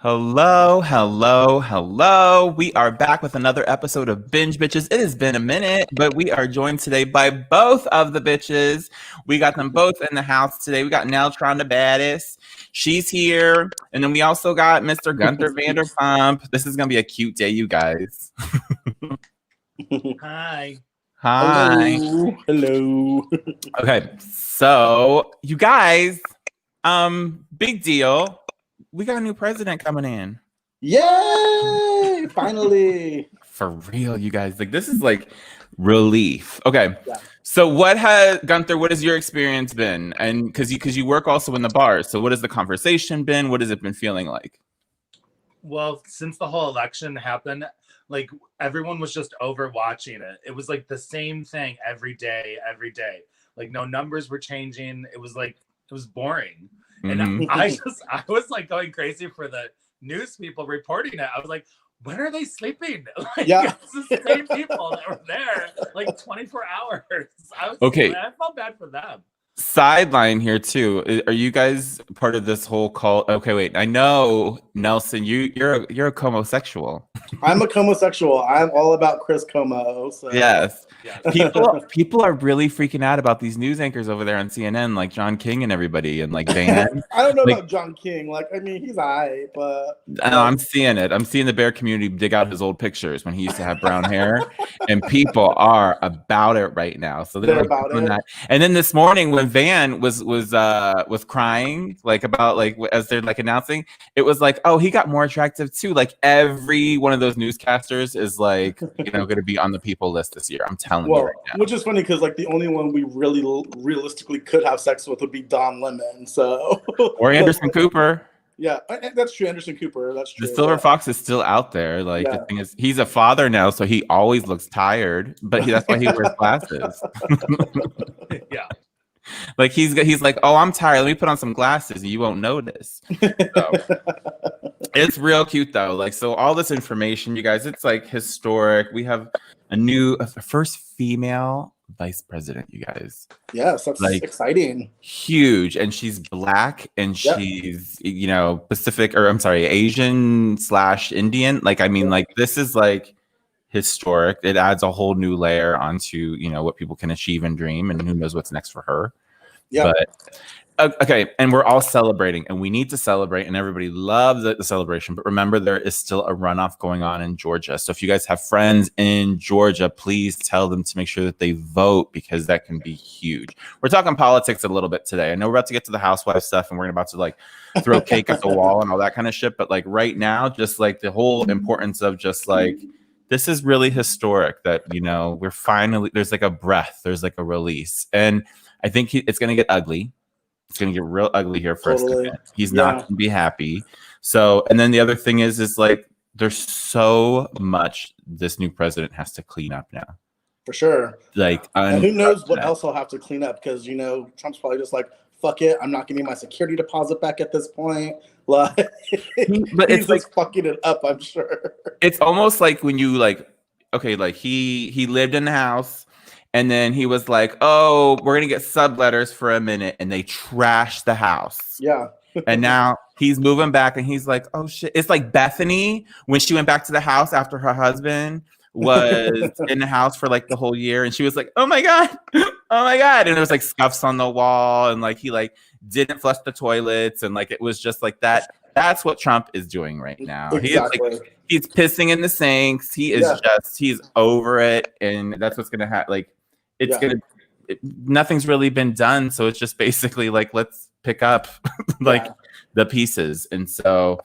Hello, hello, hello. We are back with another episode of Binge Bitches. It has been a minute, but we are joined today by both of the bitches. We got them both in the house today. We got Neltron the baddest. She's here. And then we also got Mr. Gunther Vanderpump. This is going to be a cute day, you guys. Hi. Hi. Hello. Hello. Okay, so you guys, big deal. We got a new president coming in. Yay! Finally. For real, you guys. Like, this is like relief. Okay. Yeah. So what has your experience been? And because you work also in the bars. So what has the conversation been? What has it been feeling like? Well, since the whole election happened, like everyone was just over watching it. It was like the same thing every day. Like no numbers were changing. It was boring. And I was like going crazy for the news people reporting it. I was like, when are they sleeping? Like, Yeah. it's the same people that were there like 24 hours. Okay. I felt bad for them. Sideline here too. Are you guys part of this whole cult? Okay, wait. I know, Nelson, you're a homosexual. I'm a homosexual. I'm all about Chris Como. So. Yes. People are really freaking out about these news anchors over there on CNN, like John King and everybody, and like Dan. I don't know about John King. Like, I mean, he's alright, but I'm seeing it. I'm seeing the bear community dig out his old pictures when he used to have brown hair, and people are about it right now. So they're like, about it. That. And then this morning when Van was crying, like about like as they're like announcing, it was like, oh, he got more attractive too. Like every one of those newscasters is like, going to be on the people list this year. I'm telling you right now. Which is funny because like the only one we really realistically could have sex with would be Don Lemon. So or Anderson Cooper. Yeah, that's true. Anderson Cooper. That's true. The Silver Fox is still out there. Like the thing is, he's a father now, so he always looks tired. But that's why he wears glasses. Yeah. Like he's like, oh, I'm tired. Let me put on some glasses, and you won't notice. So, it's real cute though. Like, so all this information, you guys, it's like historic. We have a first female vice president, you guys. Yes, that's like exciting. Huge. And she's black and she's, Pacific, or I'm sorry, Asian/Indian. Like, I mean, like this is like historic. It adds a whole new layer onto, what people can achieve and dream, and who knows what's next for her. Yeah. But okay, and we're all celebrating, and we need to celebrate, and everybody loves the celebration. But remember, there is still a runoff going on in Georgia. So if you guys have friends in Georgia, please tell them to make sure that they vote, because that can be huge. We're talking politics a little bit today. I know we're about to get to the housewife stuff, and we're about to like throw cake at the wall and all that kind of shit. But like right now, just like the whole importance of just like, this is really historic that, we're finally, there's like a breath, there's like a release. And I think it's going to get ugly. It's going to get real ugly here for us. He's not going to be happy. So, and then the other thing is like, there's so much this new president has to clean up now. For sure. Like, and who knows what else he'll have to clean up, because, Trump's probably just like, fuck it, I'm not giving my security deposit back at this point. Like, but he's just fucking it up, I'm sure. It's almost like when you like, okay, like he lived in the house, and then he was like, oh, we're gonna get subletters for a minute, and they trashed the house. Yeah. And now he's moving back, and he's like, oh shit. It's like Bethany when she went back to the house after her husband was in the house for like the whole year, and she was like, oh my god, and there was like scuffs on the wall, and like he like didn't flush the toilets, and like it was just like that. That's what Trump is doing right now. Exactly. He's pissing in the sinks. He is he's over it, and that's what's gonna happen. Like it's nothing's really been done, so it's just basically like, let's pick up the pieces. And so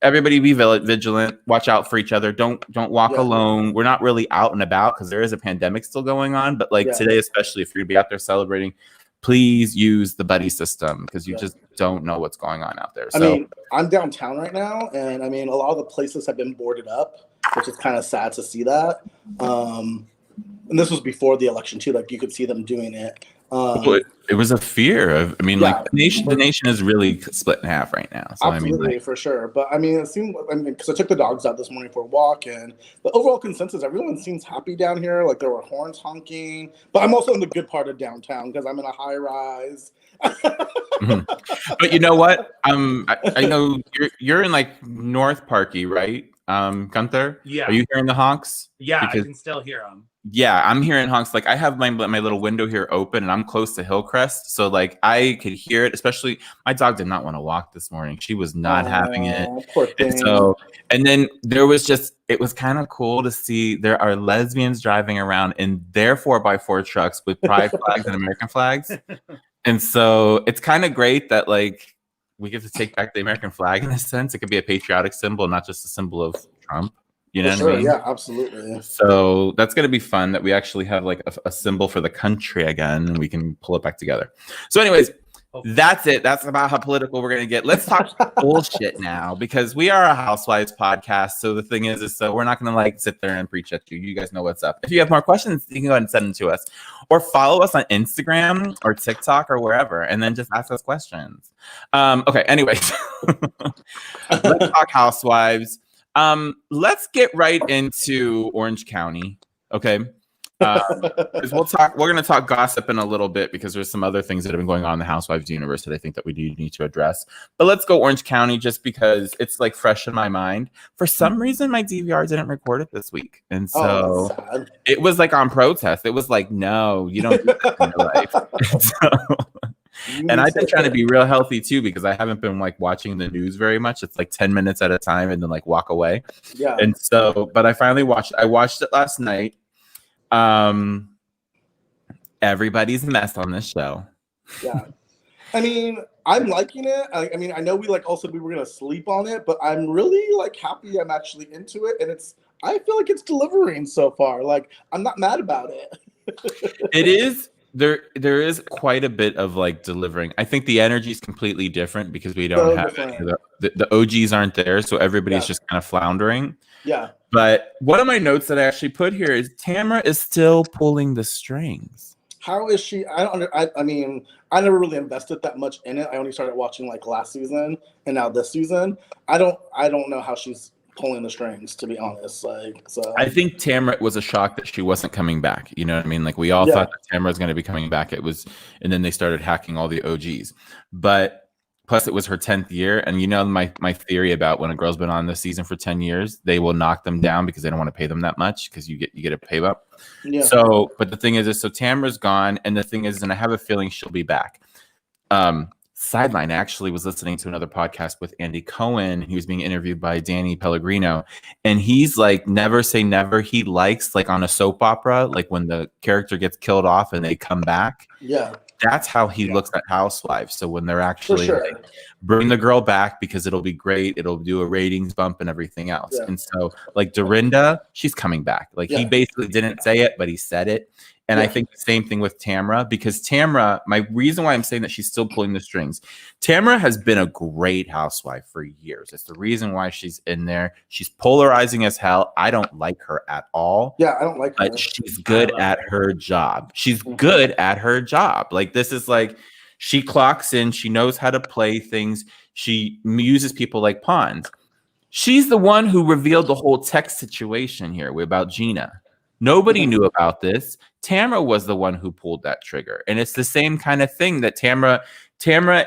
everybody be vigilant, watch out for each other, don't walk alone. We're not really out and about because there is a pandemic still going on, but like today, especially if you're gonna be out there celebrating, please use the buddy system, because you just don't know what's going on out there. So I mean, I'm downtown right now, and I mean, a lot of the places have been boarded up, which is kind of sad to see that. And this was before the election too. Like, you could see them doing it. It was a fear of, I mean, like the nation is really split in half right now. So absolutely, I mean, for sure. But I mean, it seemed, because I took the dogs out this morning for a walk, and the overall consensus, everyone seems happy down here. Like, there were horns honking, but I'm also in the good part of downtown because I'm in a high rise. But you know what? I know you're in like North Parky, right? Gunther? Yeah. Are you hearing the honks? Yeah, because I can still hear them. Yeah, I'm hearing honks. Like I have my little window here open, and I'm close to Hillcrest, so like I could hear it. Especially my dog did not want to walk this morning; she was not having it. Poor thing. And then it was kind of cool to see there are lesbians driving around in their 4x4 trucks with pride flags and American flags, and so it's kind of great that like we get to take back the American flag in a sense. It could be a patriotic symbol, not just a symbol of Trump. You know what I mean? Yeah, absolutely. So that's going to be fun that we actually have like a symbol for the country again, and we can pull it back together. So anyways, that's it. That's about how political we're going to get. Let's talk bullshit now, because we are a Housewives podcast. So the thing is so we're not going to like sit there and preach at you. You guys know what's up. If you have more questions, you can go ahead and send them to us, or follow us on Instagram or TikTok or wherever, and then just ask us questions. Okay. Anyways, let's talk Housewives. Let's get right into Orange County. Okay. We're going to talk gossip in a little bit, because there's some other things that have been going on in the Housewives universe that I think that we do need to address. But let's go Orange County, just because it's like fresh in my mind. For some reason, my DVR didn't record it this week. And so it was like on protest. It was like, no, you don't do that in your life. And I've been trying to be real healthy too, because I haven't been like watching the news very much. It's like 10 minutes at a time and then like walk away. Yeah. And so, but I finally watched it last night. Everybody's a mess on this show. Yeah. I mean, I'm liking it. I mean, I know we like also we were gonna sleep on it, but I'm really like happy I'm actually into it, and I feel like it's delivering so far. Like I'm not mad about it. It is. There is quite a bit of like delivering. I think the energy is completely different, because we don't have any of the OGs aren't there, so everybody's just kind of floundering. Yeah. But one of my notes that I actually put here is Tamra is still pulling the strings. How is she? I mean, I never really invested that much in it. I only started watching like last season and now this season. I don't know how she's pulling the strings, to be honest. Like, so I think Tamra was a shock that she wasn't coming back. You know what I mean? Like we all thought that Tamra was going to be coming back. And then they started hacking all the OGs. But plus it was her 10th year. And you know, my theory about when a girl's been on this season for 10 years, they will knock them down because they don't want to pay them that much, because you get a pay up. Yeah. So, but the thing is so Tamra's gone. And the thing is, and I have a feeling she'll be back. Sideline, I actually was listening to another podcast with Andy Cohen. He was being interviewed by Danny Pellegrino, and he's like, never say never. He likes, like on a soap opera, like when the character gets killed off and they come back. Yeah. That's how he looks at Housewives. So when they're actually like, bring the girl back, because it'll be great. It'll do a ratings bump and everything else. Yeah. And so like Dorinda, she's coming back. Like he basically didn't say it, but he said it. And I think the same thing with Tamra, because Tamra, my reason why I'm saying that she's still pulling the strings, Tamra has been a great housewife for years. It's the reason why she's in there. She's polarizing as hell. I don't like her at all. Yeah, I don't like her. But she's good at her job. She's good at her job. Like this is like, she clocks in. She knows how to play things. She uses people like pawns. She's the one who revealed the whole text situation here about Gina. Nobody knew about this. Tamra was the one who pulled that trigger. And it's the same kind of thing that Tamra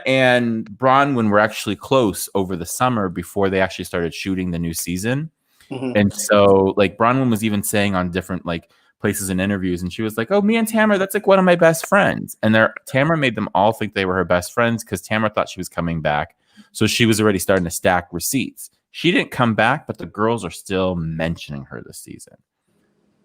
and Bronwyn were actually close over the summer before they actually started shooting the new season. And so like Bronwyn was even saying on different like places in interviews, and she was like, oh, me and Tamra, that's like one of my best friends. And Tamra made them all think they were her best friends, because Tamra thought she was coming back. So she was already starting to stack receipts. She didn't come back, but the girls are still mentioning her this season.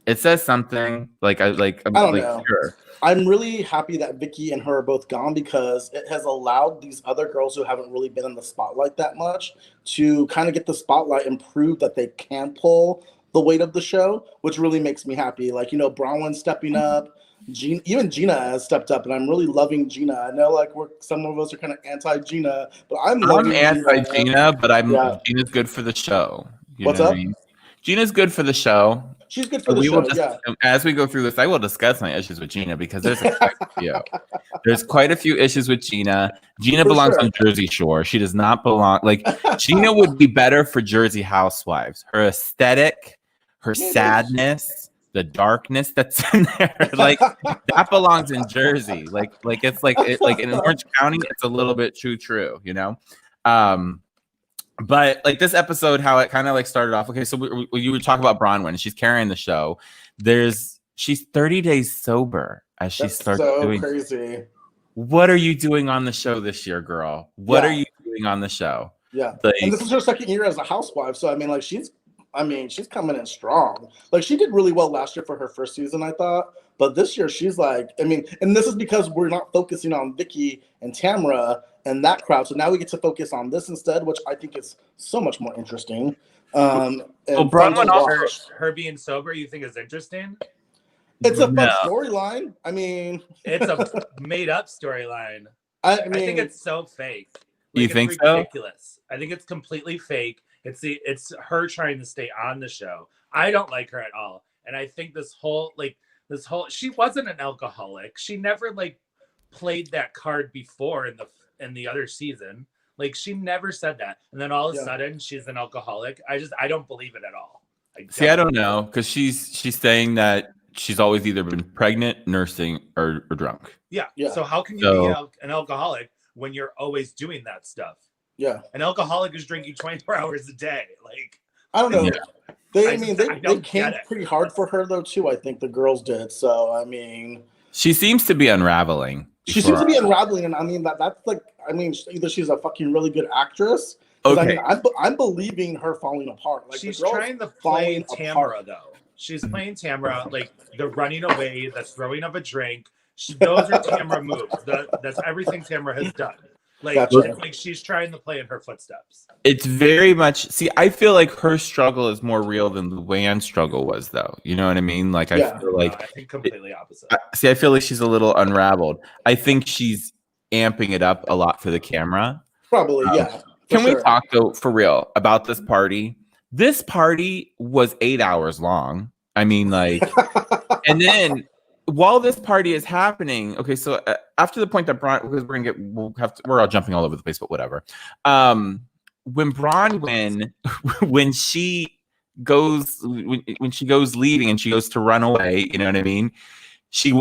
It says something like I don't know. Sure. I'm really happy that Vicky and her are both gone, because it has allowed these other girls who haven't really been in the spotlight that much to kind of get the spotlight and prove that they can pull the weight of the show, which really makes me happy. Like, you know, Bronwyn stepping up, even Gina has stepped up, and I'm really loving Gina. I know like some of us are kind of anti-Gina, but I'm anti-Gina, but Gina's good for the show. What's up? Gina's good for the show. She's good for the show, As we go through this, I will discuss my issues with Gina, because there's quite a few. There's quite a few issues with Gina. Gina belongs on Jersey Shore. She does not belong. Like, Gina would be better for Jersey Housewives. Her aesthetic, her sadness, the darkness that's in there, like that belongs in Jersey. Like it's like in Orange County, it's a little bit true, you know. But like this episode, how it kind of like started off. Okay, so you would talk about Bronwyn. She's carrying the show. She's 30 days sober as she starts doing. Crazy. What are you doing on the show this year, girl? What are you doing on the show? Yeah, like, and this is her second year as a housewife. So I mean, like she's coming in strong. Like she did really well last year for her first season, I thought. But this year she's like, I mean, and this is because we're not focusing on Vicky and Tamra and that crowd. So now we get to focus on this instead, which I think is so much more interesting. Well, Bronwyn, her being sober, you think is interesting? It's a fun storyline. I mean, it's a made-up storyline. I think it's so fake. Like, you think so? Ridiculous. I think it's completely fake. It's her trying to stay on the show. I don't like her at all, and I think this whole she wasn't an alcoholic. She never like played that card before in the other season. Like she never said that, and then all of a sudden she's an alcoholic. I don't believe it at all. I don't know, because she's saying that she's always either been pregnant, nursing, or drunk. Yeah. So how can you be an alcoholic when you're always doing that stuff? Yeah. An alcoholic is drinking 24 hours a day. Like I don't know. Yeah. They came pretty hard for her though too. I think the girls did. So I mean, she seems to be unraveling. She seems to be unraveling, and I mean that's like, I mean, either she's a fucking really good actress. Okay. I mean, I'm believing her falling apart. Like she's trying to play Tamra though. She's playing Tamra, like the running away, the throwing of a drink. Those are Tamra moves. That's everything Tamra has done. Like, gotcha. Like she's trying to play in her footsteps. It's very much. See, I feel like her struggle is more real than Luann's struggle was, though. You know what I mean? Like, I feel like I think completely opposite. I feel like she's a little unraveled. I think she's amping it up a lot for the camera. Probably, yeah. Can we talk though, for real, about this party? This party was 8 hours long. I mean, like, and then while this party is happening, okay, so after the point that because we're all jumping all over the place, but whatever. When Bronwyn, when she goes leaving and she goes to run away, you know what I mean?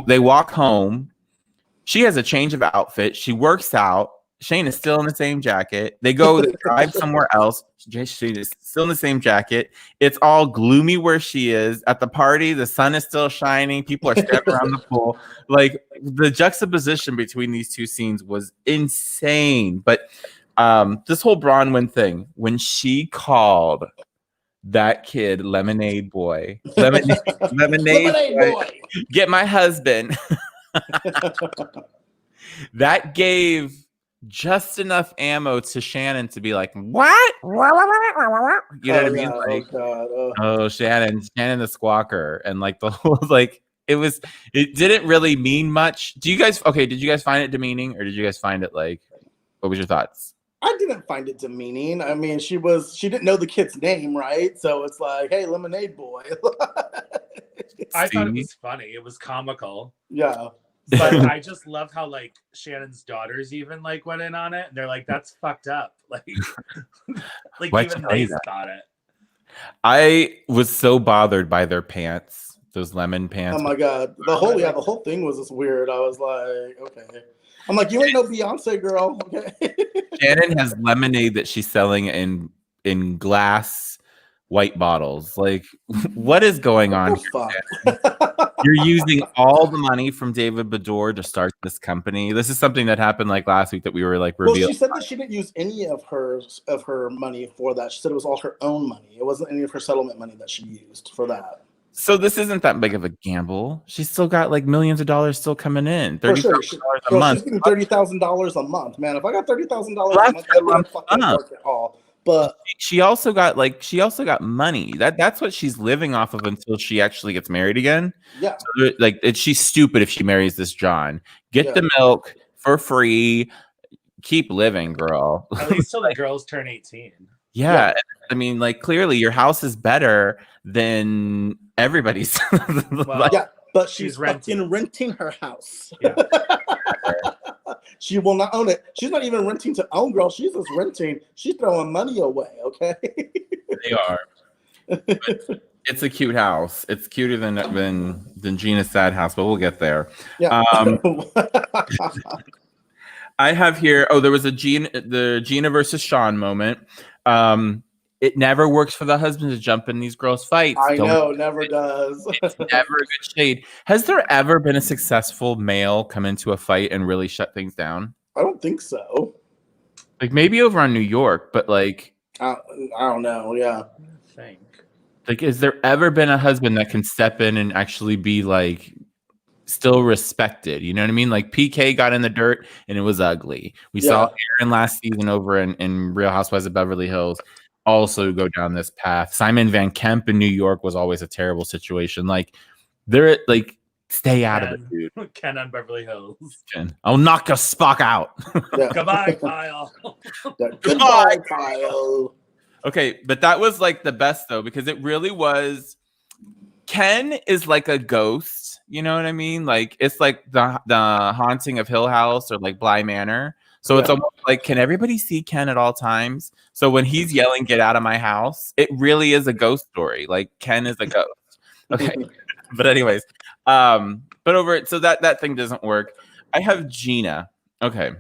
They walk home. She has a change of outfit. She works out. Shane is still in the same jacket. They drive somewhere else. She is still in the same jacket. It's all gloomy where she is. At the party, the sun is still shining. People are standing around the pool. Like, the juxtaposition between these two scenes was insane. But this whole Bronwyn thing, when she called that kid Lemonade Boy, Lemonade Boy, get my husband. That gave just enough ammo to Shannon to be like, what? You know what I mean? Like, Shannon the squawker. And like the whole, like, it didn't really mean much. Did you guys find it demeaning, or did you guys find it like, what was your thoughts? I didn't find it demeaning. I mean, she didn't know the kid's name, right? So it's like, hey, Lemonade Boy. I thought it was funny. It was comical. Yeah. But I just love how like Shannon's daughters even like went in on it. And they're like, that's fucked up. Like, even they thought it. I was so bothered by their pants, those lemon pants. Oh my God. The whole thing was just weird. I was like, okay. I'm like, you ain't no Beyonce girl. Okay. Shannon has lemonade that she's selling in glass white bottles. Like, what is going on here? You're using all the money from David Bedour to start this company. This is something that happened like last week that we were like revealed. Well, she said that she didn't use any of her money for that. She said it was all her own money. It wasn't any of her settlement money that she used for that. So this isn't that big of a gamble. She's still got like millions of dollars still coming in. $30,000 a month. She's getting $30,000 a month, man. If I got $30,000 a month, I wouldn't fucking work at all. But she also got money. That's what she's living off of until she actually gets married again. Yeah. So she's stupid if she marries this John. Get the milk for free. Keep living, girl. At least till the girls turn 18. Yeah. I mean, like, clearly your house is better than everybody's. But she's renting her house. Yeah. She will not own it. She's not even renting to own, girl. She's just renting. She's throwing money away, okay? They are. It's a cute house. It's cuter than Gina's sad house, but we'll get there. Yeah. I have here. Oh, there was the Gina versus Sean moment. It never works for the husband to jump in these girls' fights. I know, never does. It's never a good shade. Has there ever been a successful male come into a fight and really shut things down? I don't think so. Like maybe over on New York, but like I don't know. Yeah. I think. Like, has there ever been a husband that can step in and actually be like still respected? You know what I mean? Like PK got in the dirt and it was ugly. We saw Aaron last season over in Real Housewives of Beverly Hills also go down this path. Simon Van Kemp in New York was always a terrible situation. Like they're like, stay out of it, dude. Ken on Beverly Hills. Ken. I'll knock a Spock out. Goodbye, Kyle. Goodbye, Kyle. Okay, but that was like the best though, because it really was. Ken is like a ghost, you know what I mean? Like it's like the haunting of Hill House or like Bly Manor. So it's almost like, can everybody see Ken at all times? So when he's yelling, "Get out of my house," it really is a ghost story. Like Ken is a ghost. Okay, but anyways, but over it. So that thing doesn't work. I have Gina. Okay,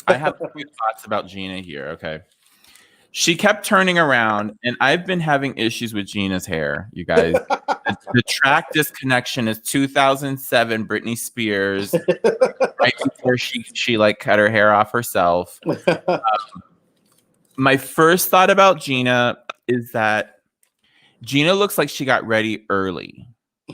I have a few thoughts about Gina here. Okay. She kept turning around, and I've been having issues with Gina's hair, you guys. The track disconnection is 2007 Britney Spears, right before she like cut her hair off herself. My first thought about Gina is that Gina looks like she got ready early.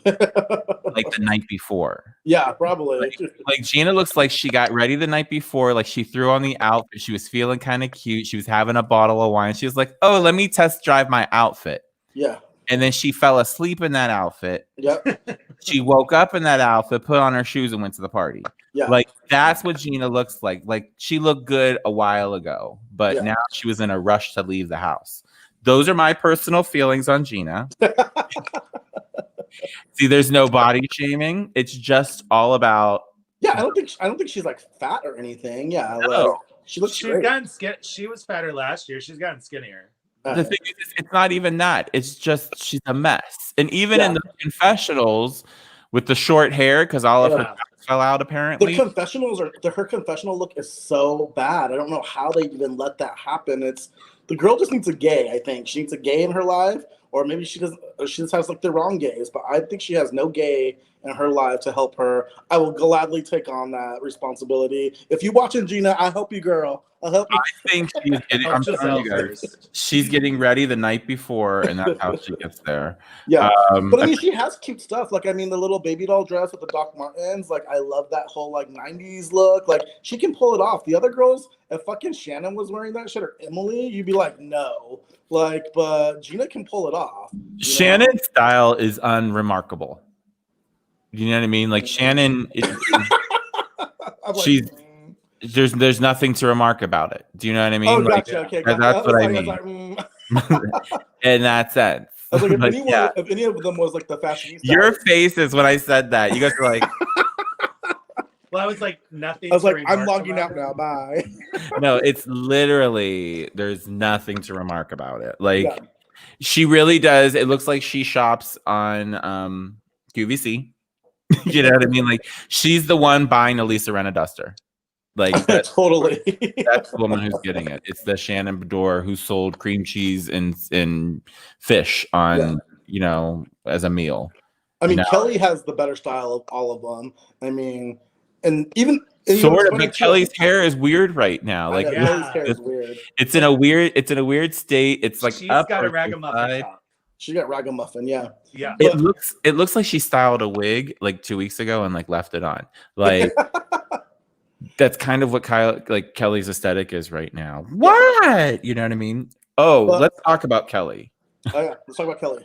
Like the night before. Yeah, probably. Like Gina looks like she got ready the night before. Like she threw on the outfit. She was feeling kind of cute. She was having a bottle of wine. She was like, "Oh, let me test drive my outfit." Yeah. And then she fell asleep in that outfit. Yep. She woke up in that outfit, put on her shoes, and went to the party. Yeah. Like that's what Gina looks like. Like she looked good a while ago, but now she was in a rush to leave the house. Those are my personal feelings on Gina. See, there's no body shaming. It's just all about. Yeah, I don't think she's like fat or anything. Yeah, no. like, she looks. She's gotten She was fatter last year. She's gotten skinnier. The thing is, it's not even that. It's just she's a mess. And even in the confessionals with the short hair, because all of her fell out apparently. Her confessional look is so bad. I don't know how they even let that happen. It's the girl just needs a gay. I think she needs a gay in her life. Or maybe she doesn't. She just has like the wrong gays, but I think she has no gay in her life to help her. I will gladly take on that responsibility. If you're watching, Gina, I help you, girl. I'll help you. I think she's getting. I'm telling you guys, she's getting ready the night before, and that's how she gets there. Yeah, but I mean, she has cute stuff. Like, I mean, the little baby doll dress with the Doc Martens. Like, I love that whole like '90s look. Like, she can pull it off. The other girls, if fucking Shannon was wearing that shit or Emily, you'd be like, no. Like, but Gina can pull it off. Shannon's style is unremarkable. You know what I mean? Like Shannon, she's there's nothing to remark about it. Do you know what I mean? Oh, gotcha. Like, Okay, gotcha. That's what I mean. In that sense. I was like, if any of them was like the fashionista. Your faces when I said that, you guys were like. Well, I was like, nothing. I was like, I'm logging out now. Bye. No, it's literally, there's nothing to remark about it. Like, she really does. It looks like she shops on QVC. You know what I mean? Like, she's the one buying a Lisa Rinna duster. Like, totally. That's the woman who's getting it. It's the Shannon Bedore who sold cream cheese and fish on, you know, as a meal. I mean, Kelly has the better style of all of them. I mean, and even sort of, but Kelly's hair is weird right now. Like Kelly's hair is weird. It's in a weird state. It's like she's up got a ragamuffin top. She got ragamuffin, yeah. It looks like she styled a wig like 2 weeks ago and like left it on. Like that's kind of what Kelly's aesthetic is right now. What? You know what I mean? Oh, let's talk about Kelly. Oh yeah, let's talk about Kelly.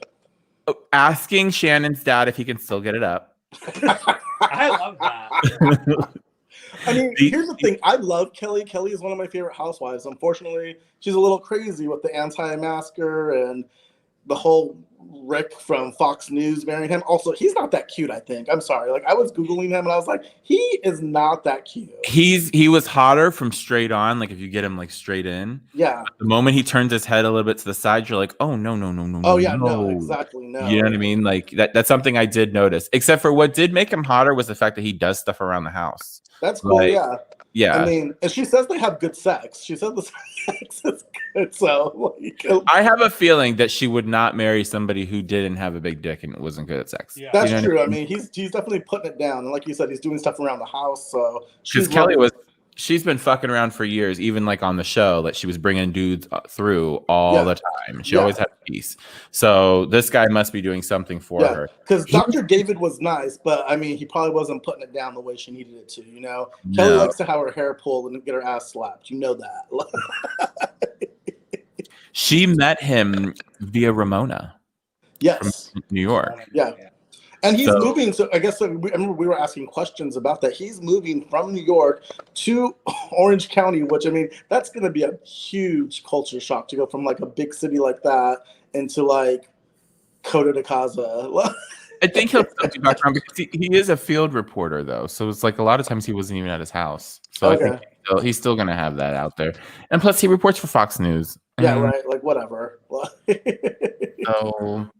Asking Shannon's dad if he can still get it up. I love that. I mean, here's the thing. I love Kelly. Kelly is one of my favorite housewives. Unfortunately, she's a little crazy with the anti-masker and the whole Rick from Fox News marrying him. Also, he's not that cute, I think. I'm sorry. Like, I was Googling him and I was like, he is not that cute. He was hotter from straight on, like if you get him like straight in. Yeah. But the moment he turns his head a little bit to the side, you're like, oh no. Oh yeah, no, exactly. No. You know what I mean? Like that's something I did notice. Except for what did make him hotter was the fact that he does stuff around the house. That's cool, like, yeah. Yeah. I mean, and she says they have good sex. She says the sex is good. So like, I have a feeling that she would not marry somebody who didn't have a big dick and wasn't good at sex. Yeah. That's true. I mean, he's definitely putting it down. And like you said, he's doing stuff around the house. So she's been fucking around for years, even like on the show, that she was bringing dudes through all the time. She always had peace. So this guy must be doing something for her. Because Dr. David was nice, but I mean, he probably wasn't putting it down the way she needed it to. You know, Kelly likes to have her hair pulled and get her ass slapped. You know that. She met him via Ramona. Yes, from New York. Yeah. And he's moving. So I guess I remember we were asking questions about that. He's moving from New York to Orange County, which I mean, that's going to be a huge culture shock to go from like a big city like that into like Coda de Casa. I think he'll still do background because he is a field reporter though. So it's like a lot of times he wasn't even at his house. So I think he's still going to have that out there. And plus he reports for Fox News. Yeah, right. Like whatever. So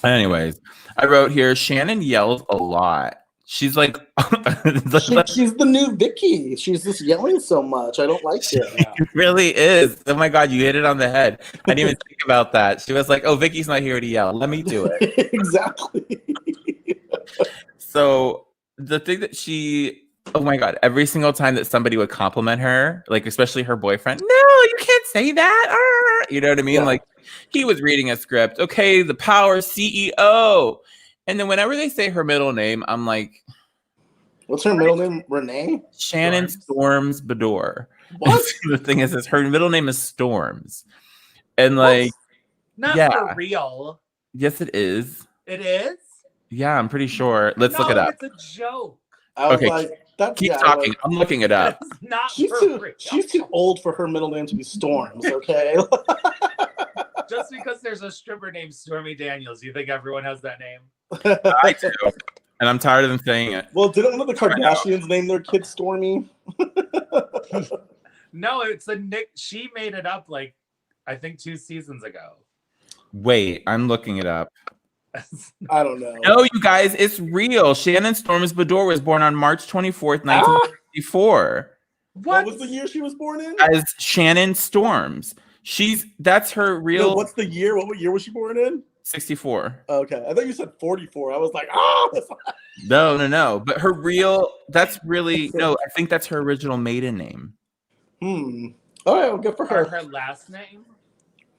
anyways, I wrote here, Shannon yells a lot. She's like, she's the new Vicky. She's just yelling so much. I don't like it. It really is. Oh my God, you hit it on the head. I didn't even think about that. She was like, oh, Vicky's not here to yell. Let me do it. Exactly. So the thing that oh my God, every single time that somebody would compliment her, like especially her boyfriend, no, you can't say that. You know what I mean? Like he was reading a script. Okay, the power CEO. And then whenever they say her middle name, I'm like, what's her middle name? Renee? Shannon Storms Bador. What? The thing is her middle name is Storms. And like, not for real. Yes, it is. It is? Yeah, I'm pretty sure. Let's look it up. It's a joke. Okay, keep talking. I'm looking it up. She's too old for her middle name to be Storms, okay? Just because there's a stripper named Stormy Daniels, you think everyone has that name? I do. And I'm tired of them saying it. Well, didn't one of the Kardashians name their kid Stormy? No, it's a nick. She made it up like, I think 2 seasons ago. Wait, I'm looking it up. I don't know. No, you guys, it's real. Shannon Storms Bador was born on March 24th, 1964. What was the year she was born in? As Shannon Storms. That's her real. No, what's the year? What year was she born in? 64. Okay. I thought you said 44. I was like, No. But her real, that's really, no, I think that's her original maiden name. All right, well, good for her. Or her last name?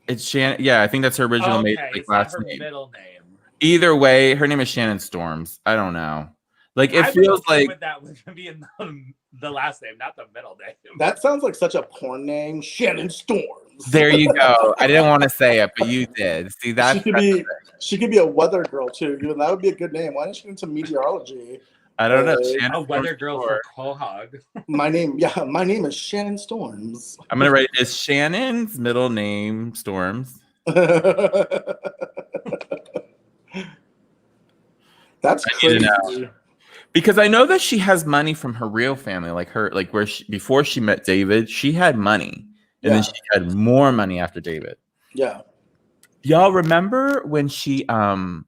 It's Shannon. Yeah, I think that's her original last name. Middle name. Either way, her name is Shannon Storms. I don't know. Like it feels like that would be in the last name, not the middle name. That sounds like such a porn name, Shannon Storms. There you go. I didn't want to say it, but you did. See that? She could be a weather girl too. Even that would be a good name. Why didn't she get into meteorology? I don't know. A weather girl for Quahog. My name is Shannon Storms. I'm gonna write is Shannon's middle name Storms. That's crazy. Because I know that she has money from her real family, before she met David, she had money, and then she had more money after David. Yeah. Y'all remember when she had,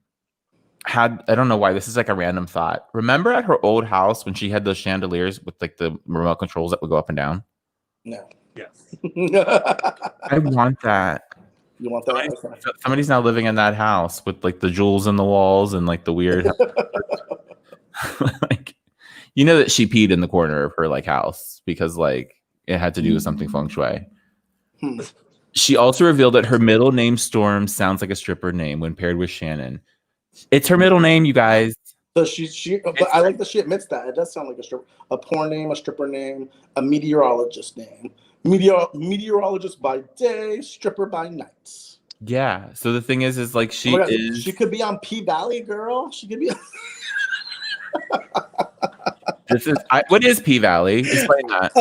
I don't know why, this is like a random thought. Remember at her old house when she had those chandeliers with like the remote controls that would go up and down? No. Yes. I want that. You want that? Somebody's now living in that house with like the jewels in the walls and like the weird like, you know that she peed in the corner of her like house because like it had to do with something feng shui. She also revealed that her middle name Storm sounds like a stripper name when paired with Shannon. It's her middle name, you guys. So but I like that she admits that. It does sound like a porn name, a stripper name, a meteorologist name. Meteorologist by day, stripper by night. Yeah. So the thing is like she could be on P Valley, girl. She could be. What is P Valley? Explain that.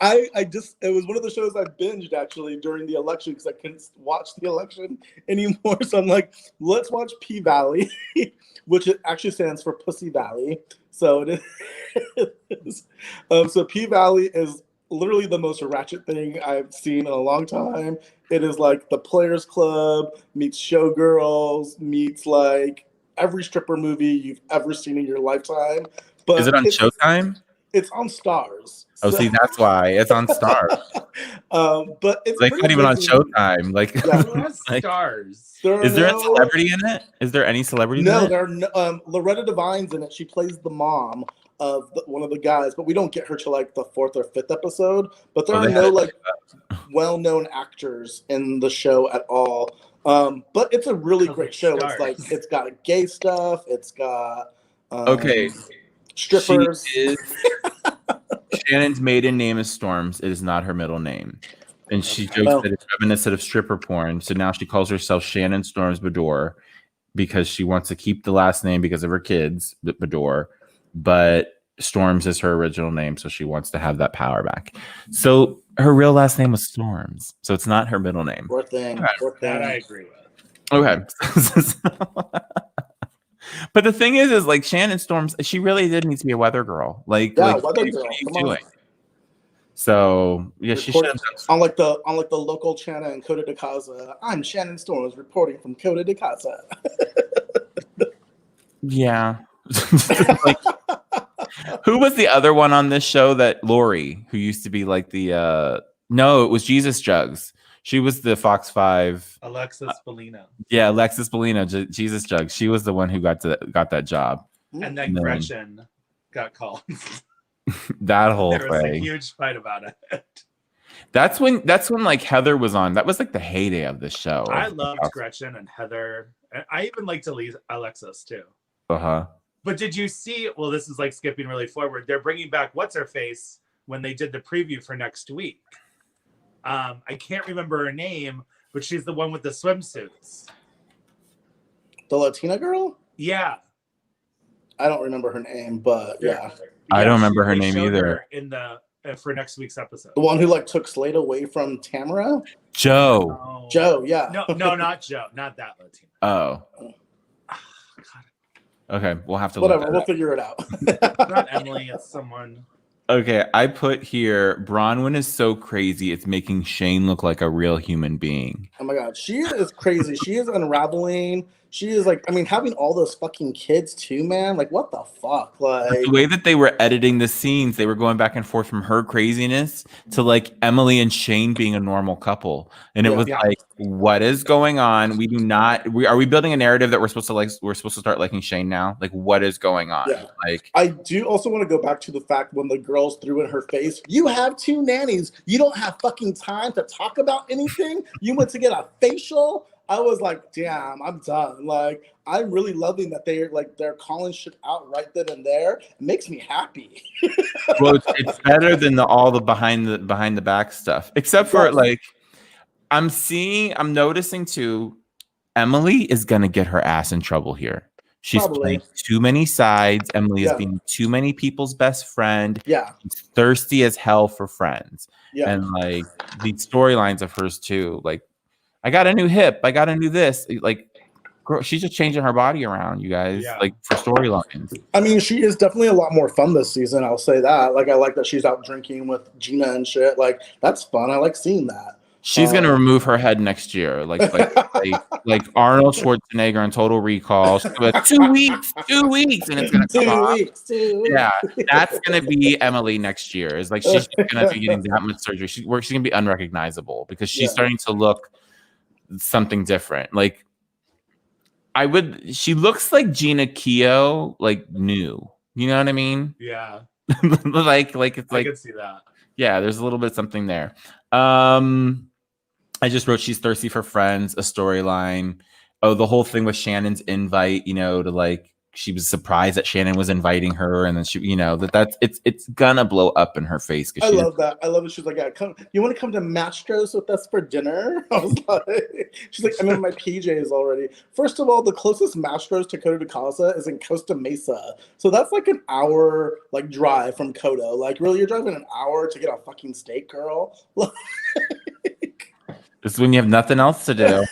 It was one of the shows I binged actually during the election because I couldn't watch the election anymore. So I'm like, let's watch P Valley, which it actually stands for Pussy Valley. So it is. So P Valley is literally the most ratchet thing I've seen in a long time. It is like the Players Club meets Showgirls meets like every stripper movie you've ever seen in your lifetime. But Is it on Showtime? It's on Stars. Oh, see, that's why it's on Stars. But it's like not even on Showtime. Like, who has Stars? Is there a celebrity in it? Is there any celebrity? No, in it? there are no, Loretta Devine's in it. She plays the mom of one of the guys, but we don't get her to like the 4th or 5th episode. But there are no like well-known actors in the show at all. But it's a really great show. Stars. It's like it's got gay stuff. It's got strippers. Shannon's maiden name is Storms. It is not her middle name. And she jokes that it's reminiscent of stripper porn. So now she calls herself Shannon Storms Bador because she wants to keep the last name because of her kids, Bador. But Storms is her original name, so she wants to have that power back. So her real last name was Storms. So it's not her middle name. That I agree with. Okay. But the thing is like Shannon Storms, she really did need to be a weather girl. Like, weather what girl. are you doing? So yeah, she should have on like the local channel in Coda de Casa. I'm Shannon Storms reporting from Coda de Casa. Yeah. Like, who was the other one on this show that Lori, who used to be like the no, it was Jesus Jugs. She was the Fox 5. Alexis Bellino. Yeah, Alexis Bellino, Jesus Jugs. She was the one who got that job. And then Gretchen got called. That whole there was thing. a huge fight about it. That's when like Heather was on. That was like the heyday of the show. I loved Gretchen and Heather. And I even liked Alexis too. Uh-huh. But did you see, well, this is like skipping really forward. They're bringing back What's-Her-Face when they did the preview for next week. I can't remember her name, but she's the one with the swimsuits. The Latina girl? Yeah. I don't remember her name, but yeah. I don't remember her name either. Her in the for next week's episode. The one who like took Slade away from Tamara? Joe. Oh. Joe, yeah. No, not Joe. Not that Latina. Oh. God. Okay, we'll have to Whatever, we'll figure it out. Not Emily, it's someone. Okay, I put here, Bronwyn is so crazy, it's making Shane look like a real human being. Oh my God, she is crazy. She is unraveling. She is like, I mean, having all those fucking kids too, man. Like, what the fuck? Like the way that they were editing the scenes, they were going back and forth from her craziness to like Emily and Shane being a normal couple. And it was like, what is going on? We do not, are we building a narrative that we're supposed to start liking Shane now? Like, what is going on? Yeah. Like, I do also want to go back to the fact when the girls threw in her face, you have 2 nannies. You don't have fucking time to talk about anything. You went to get a facial. I was like, damn, I'm done. Like, I'm really loving that they're calling shit out right then and there. It makes me happy. well, it's better than all the behind the back stuff, except for like, I'm noticing too, Emily is gonna get her ass in trouble here. She's playing too many sides. Emily is being too many people's best friend. Yeah. She's thirsty as hell for friends. Yeah. And like these storylines of hers too, like, I got a new hip. I got a new this. Like, girl, she's just changing her body around, you guys. Yeah. Like for storylines. I mean, she is definitely a lot more fun this season. I'll say that. Like, I like that she's out drinking with Gina and shit. Like, that's fun. I like seeing that. She's gonna remove her head next year, like Arnold Schwarzenegger in Total Recall. 2 weeks, and it's gonna come off. 2 weeks. Yeah, that's gonna be Emily next year. Is like she's gonna be getting that much surgery. She's gonna be unrecognizable because she's starting to look something different. Like she looks like Gina Keogh, like new. You know what I mean? Yeah. like it's like I could see that. Yeah, there's a little bit something there. I just wrote she's thirsty for friends, a storyline. Oh, the whole thing with Shannon's invite, to like she was surprised that Shannon was inviting her, and then she, you know, it's gonna blow up in her face. I love that. I love it. She's like, yeah, come. You want to come to Mastro's with us for dinner? I was like, she's like, I'm in my PJs already. First of all, the closest Mastro's to Coto de Casa is in Costa Mesa, so that's like an hour like drive from Coto. Like, really, you're driving an hour to get a fucking steak, girl? This is when you have nothing else to do.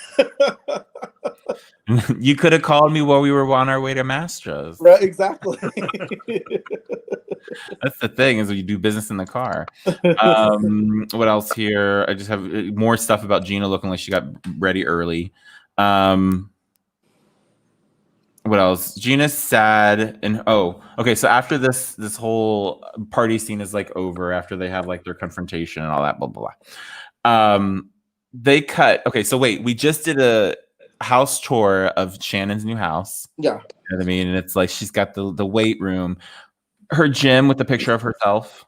You could have called me while we were on our way to Mastro's. Right, exactly. That's the thing, is when you do business in the car. What else here? I just have more stuff about Gina looking like she got ready early. What else? Gina's sad, and okay. So after this whole party scene is like over, after they have like their confrontation and all that, blah blah blah. They cut. Okay, so wait, we just did a house tour of Shannon's new house. Yeah. You know what I mean? And it's like she's got the weight room, her gym with the picture of herself,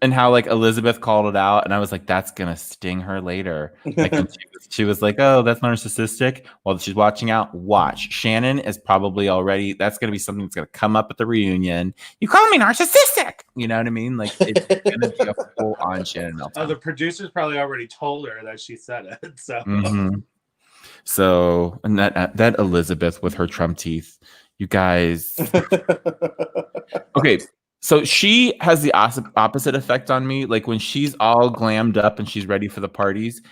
and how like Elizabeth called it out. And I was like, that's gonna sting her later. Like she was like, oh, that's narcissistic. While she's watching out, watch. Shannon is probably already, that's gonna be something that's gonna come up at the reunion. You call me narcissistic. You know what I mean? Like it's gonna be a full on Shannon meltdown. Oh, the producers probably already told her that she said it. So So, and that Elizabeth with her Trump teeth, you guys. Okay, so she has the opposite effect on me. Like when she's all glammed up and she's ready for the parties,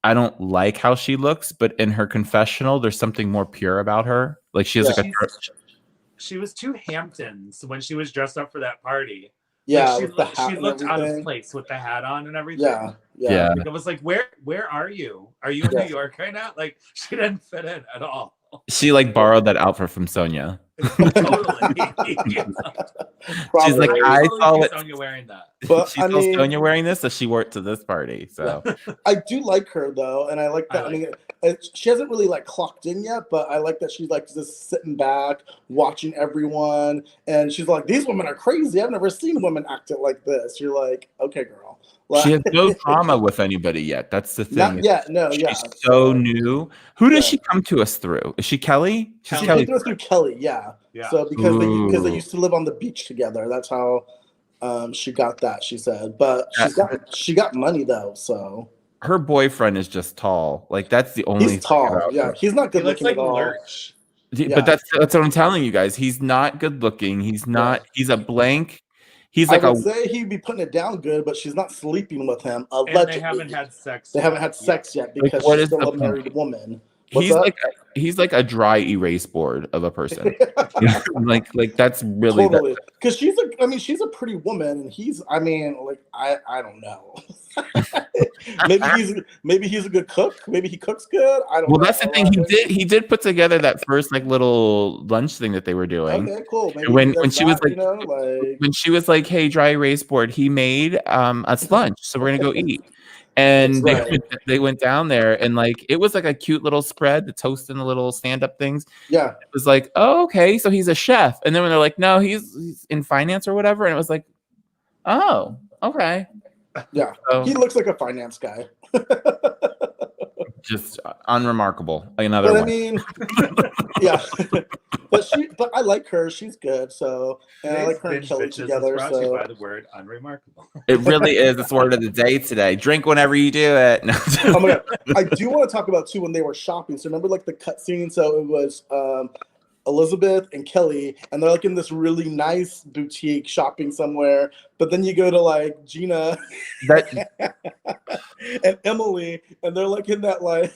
I don't like how she looks. But in her confessional, there's something more pure about her. Like she has like she was too Hamptons when she was dressed up for that party. Yeah, like she looked out of place with the hat on and everything. Yeah. Like, it was like, where are you? Are you in New York right now? Like she didn't fit in at all. She like borrowed that outfit from Sonia. Totally. She's like, I saw Sonia wearing that. But she saw Sonia wearing this, so she wore it to this party. So I do like her though, and I like that. I mean, she hasn't really like clocked in yet, but I like that she's like just sitting back, watching everyone, and she's like, "These women are crazy. I've never seen women act it like this." You're like, "Okay, girl." Like, she has no trauma with anybody yet. That's the thing. Not yet. No, she's so new. Who does she come to us through? Is she Kelly? She came to us through Kelly. Yeah. So because they used to live on the beach together. That's how she got that. She said, but she got money though. So her boyfriend is just tall. Like that's the only. He's tall. Yeah, he's not good looking at all. Lurch. But that's what I'm telling you guys. He's not good looking. He's not. He's a blank. He's like I would say he'd be putting it down good, but she's not sleeping with him. Allegedly. And they haven't had sex. They haven't had sex yet because she's still a married woman. He's like a dry erase board of a person. like that's really totally because she's a pretty woman, and I don't know. maybe he's a good cook. Maybe he cooks good. I don't know. Well, that's the thing. He did put together that first like little lunch thing that they were doing. Okay, cool. Maybe when she was like, when she was like, "Hey, dry erase board," he made us lunch, so we're gonna go eat. And they went down there, and like it was like a cute little spread, the toast and the little stand-up things. Yeah, it was like, oh, okay, so he's a chef. And then when they're like, no, he's in finance or whatever, and it was like, oh, okay. Yeah, so, he looks like a finance guy. Just unremarkable. Another one. I mean, yeah. But I like her. She's good. So, and I like her and Kelly together. So, by the word unremarkable. It really is the word of the day today. Drink whenever you do it. No. Oh my God. I do want to talk about too when they were shopping. So remember like the cut scene. So it was Elizabeth and Kelly, and they're like in this really nice boutique shopping somewhere. But then you go to like Gina and Emily, and they're like in that like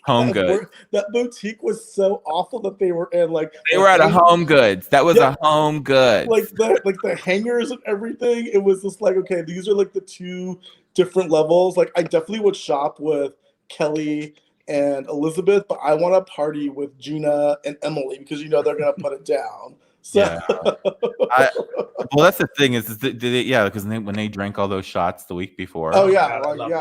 Home Goods. That boutique was so awful that they were in like they were at a Home Goods. That was a Home Goods. Like the hangers and everything. It was just like, okay, these are like the two different levels. Like I definitely would shop with Kelly and Elizabeth, but I want to party with Gina and Emily because they're gonna put it down. So. Yeah. Well, that's the thing is because when they drank all those shots the week before. Oh yeah, like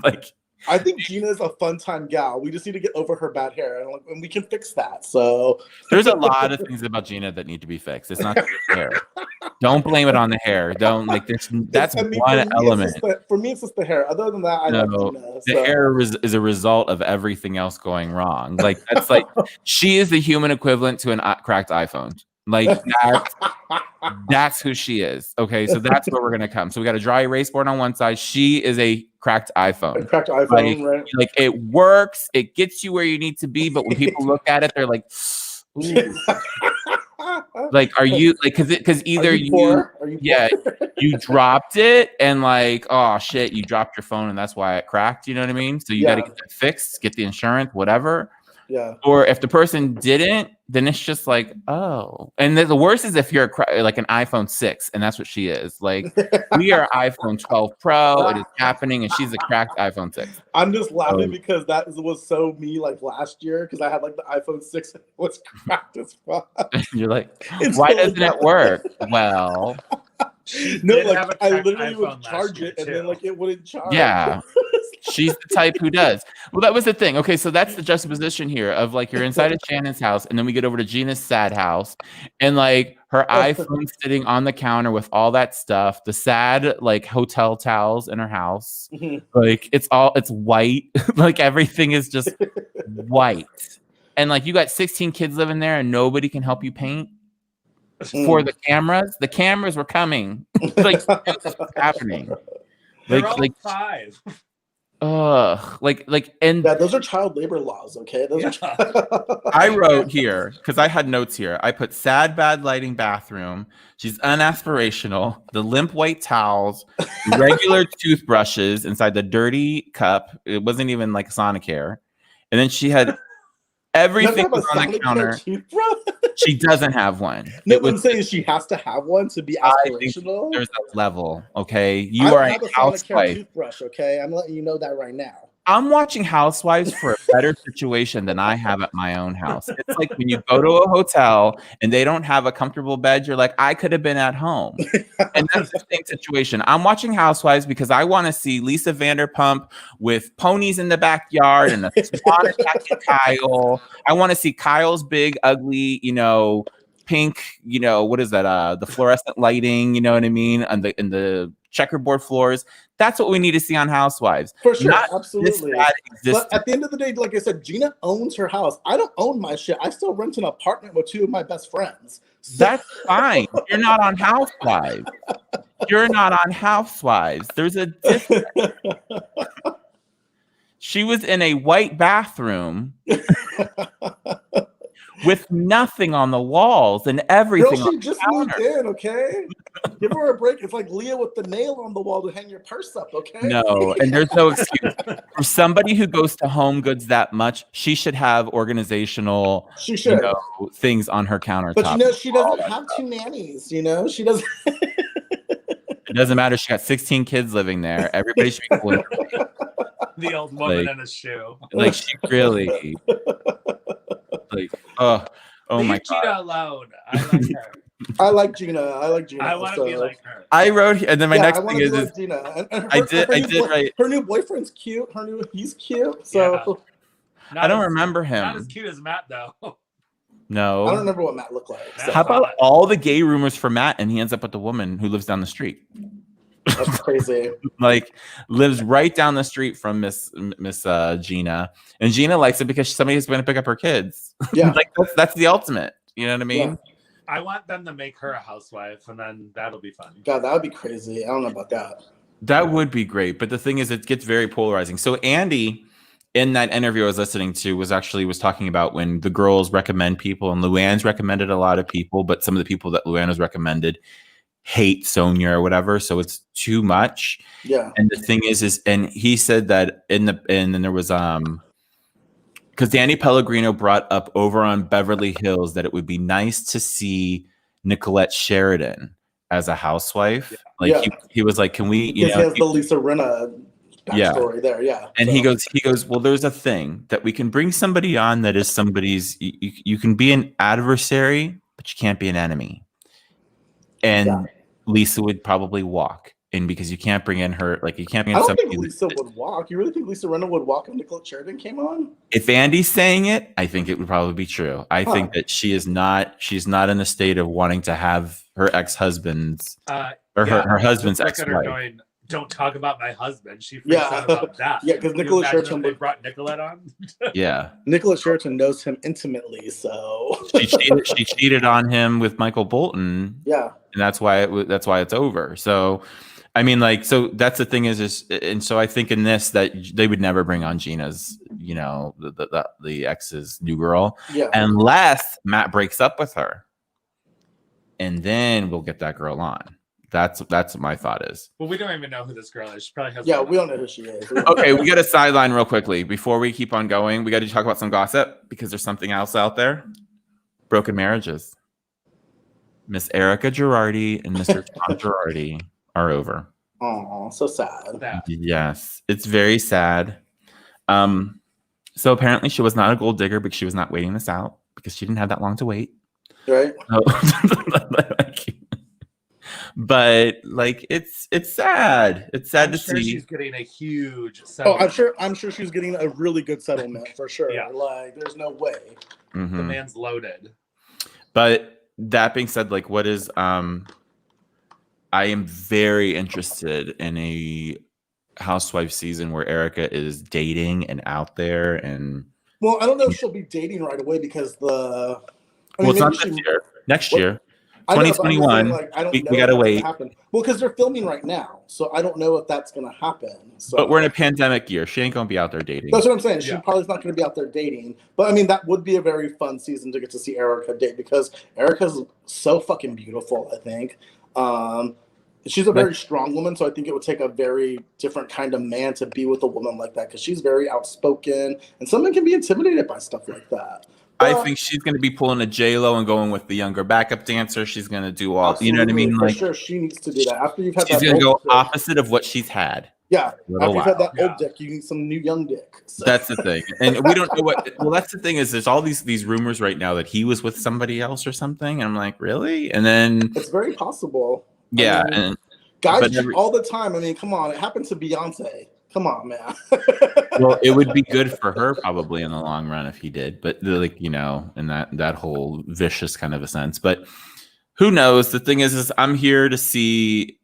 like I think Gina's a fun time gal. We just need to get over her bad hair, and we can fix that. So there's a lot of things about Gina that need to be fixed. It's not just the hair. Don't blame it on the hair. Don't like this. That's one element. For me, it's just the hair. Other than that, I like Gina. The hair is a result of everything else going wrong. Like that's like she is the human equivalent to a cracked iPhone. Like that's who she is. Okay, so that's where we're gonna come. So we got a dry erase board on one side. She is a cracked iPhone. A cracked iPhone, right? Like it works. It gets you where you need to be. But when people look at it, they're like, like, are you like? Because either you dropped it and like, oh shit, you dropped your phone and that's why it cracked. You know what I mean? So you got to get that fixed, get the insurance, whatever. Yeah. Or if the person didn't, then it's just like, oh. And the worst is if you're like an iPhone 6, and that's what she is. Like, we are iPhone 12 Pro. It is happening, and she's a cracked iPhone 6. I'm just laughing because that was so me like last year because I had like the iPhone 6 and it was cracked as fuck. You're like, why doesn't it work? Well, no, like I literally would charge it and then like it wouldn't charge. Yeah. She's the type who does. Well, that was the thing. Okay, so that's the juxtaposition here of like you're inside of Shannon's house, and then we get over to Gina's sad house, and like her iPhone sitting on the counter with all that stuff, the sad like hotel towels in her house. Like it's white. Like everything is just white. And like you got 16 kids living there and nobody can help you paint. For the cameras. The cameras were coming. Like what's happening? They're all 5. And those are child labor laws, okay? Those are I wrote here because I had notes here. I put sad, bad lighting bathroom. She's unaspirational. The limp white towels, regular toothbrushes inside the dirty cup. It wasn't even like Sonicare. And then she had everything was on the counter. She doesn't have one. No, I'm saying she has to have one to be aspirational. There's a level, okay? You are a housewife. Toothbrush, okay? I'm letting you know that right now. I'm watching Housewives for a better situation than I have at my own house. It's like when you go to a hotel and they don't have a comfortable bed, you're like, I could have been at home. And that's the same situation. I'm watching Housewives because I want to see Lisa Vanderpump with ponies in the backyard and a swan attacking Kyle. I want to see Kyle's big, ugly, pink, what is that? The fluorescent lighting, you know what I mean? In the checkerboard floors. That's what we need to see on Housewives. For sure, absolutely. But at the end of the day, like I said, Gina owns her house. I don't own my shit. I still rent an apartment with 2 of my best friends. So. That's fine. You're not on Housewives. You're not on Housewives. There's a difference. She was in a white bathroom with nothing on the walls and everything. Girl, she just moved in, okay? Give her a break. It's like Leah with the nail on the wall to hang your purse up, okay? No, and there's no excuse. For somebody who goes to Home Goods that much, she should have organizational things on her countertop. But she doesn't have 2 nannies, She doesn't. It doesn't matter. She got 16 kids living there. Everybody should be cool. The old woman in a shoe. Like she really oh my God. Gina alone. I like her. I like Gina. I want to be like her. I wrote, and then my next thing is like Gina. And I did write. Her new boyfriend's cute. He's cute. So I don't remember him. Not as cute as Matt though. No, I don't remember what Matt looked like. So. How about all the gay rumors for Matt, and he ends up with the woman who lives down the street? That's crazy. Like lives right down the street from Miss Gina, and Gina likes it because somebody's going to pick up her kids. Yeah, like that's the ultimate. You know what I mean? Yeah. I want them to make her a housewife, and then that'll be fun. God, that would be crazy. I don't know about that. That would be great, but the thing is, it gets very polarizing. So Andy, in that interview I was listening to, was talking about when the girls recommend people, and Luann's recommended a lot of people, but some of the people that Luann has recommended hate Sonia or whatever, so it's too much. Yeah. And the thing is, and he said that and then there was because Danny Pellegrino brought up over on Beverly Hills that it would be nice to see Nicolette Sheridan as a housewife. He was like, can we? He has the Lisa Rinna backstory there, yeah. And he goes, well, there's a thing that we can bring somebody on that is somebody's. You can be an adversary, but you can't be an enemy. And Lisa would probably walk. and because you can't bring in her, like you can't bring I in don't think somebody. Lisa would walk. You really think Lisa Rinna would walk if Nicola Sheridan came on? If Andy's saying it, I think it would probably be true. I Huh. think that she's not in a state of wanting to have her ex-husband's her husband's ex-wife. Going, don't talk about my husband. She freaks out about that. Yeah, because Nicola Sheridan they brought Nicolette on. Yeah, Nicola Sheridan knows him intimately, so she cheated on him with Michael Bolton. Yeah, and that's why it's over. So, I mean, like, so that's the thing is, and so I think in this that they would never bring on Gina's, you know, the ex's new girl, unless Matt breaks up with her, and then we'll get that girl on. That's what my thought is. Well, we don't even know who this girl is. She probably has. Yeah, we don't know who she is. Okay, we got a sideline real quickly before we keep on going. We got to talk about some gossip because there's something else out there. Broken marriages. Miss Erica Girardi and Mr. Tom Girardi are over. Oh, so sad. Yes, it's very sad. So apparently she was not a gold digger because she was not waiting this out because she didn't have that long to wait. Right. But like it's sad. It's sad to see. She's getting a huge settlement. I'm sure she's getting a really good settlement for sure. Yeah. Like there's no way. The man's loaded. But that being said, like what is I am very interested in a housewife season where Erica is dating and out there and well, I don't know if she'll be dating right away because it's not this year. Next year. 2021. We gotta wait. Well, because they're filming right now, so I don't know if that's gonna happen. So. But we're in a pandemic year. She ain't gonna be out there dating. That's what I'm saying. She probably is not gonna be out there dating. But I mean, that would be a very fun season to get to see Erica date because Erica's so fucking beautiful. I think she's a very strong woman, so I think it would take a very different kind of man to be with a woman like that because she's very outspoken, and someone can be intimidated by stuff like that. I think she's going to be pulling a J-Lo and going with the younger backup dancer. She's going to do all, absolutely. You know what I mean? For sure, she needs to do that. After you've had she's going to go opposite of what she's had. Yeah, after you've had that old dick, you need some new young dick. So. That's the thing. And we don't know what, well, that's the thing is there's all these rumors right now that he was with somebody else or something. And I'm like, really? And then. It's very possible. Yeah. I mean, guys all the time. I mean, come on. It happened to Beyonce. Come on, man. Well, it would be good for her probably in the long run if he did, but like, you know, in that whole vicious kind of a sense. But who knows? The thing is I'm here to see.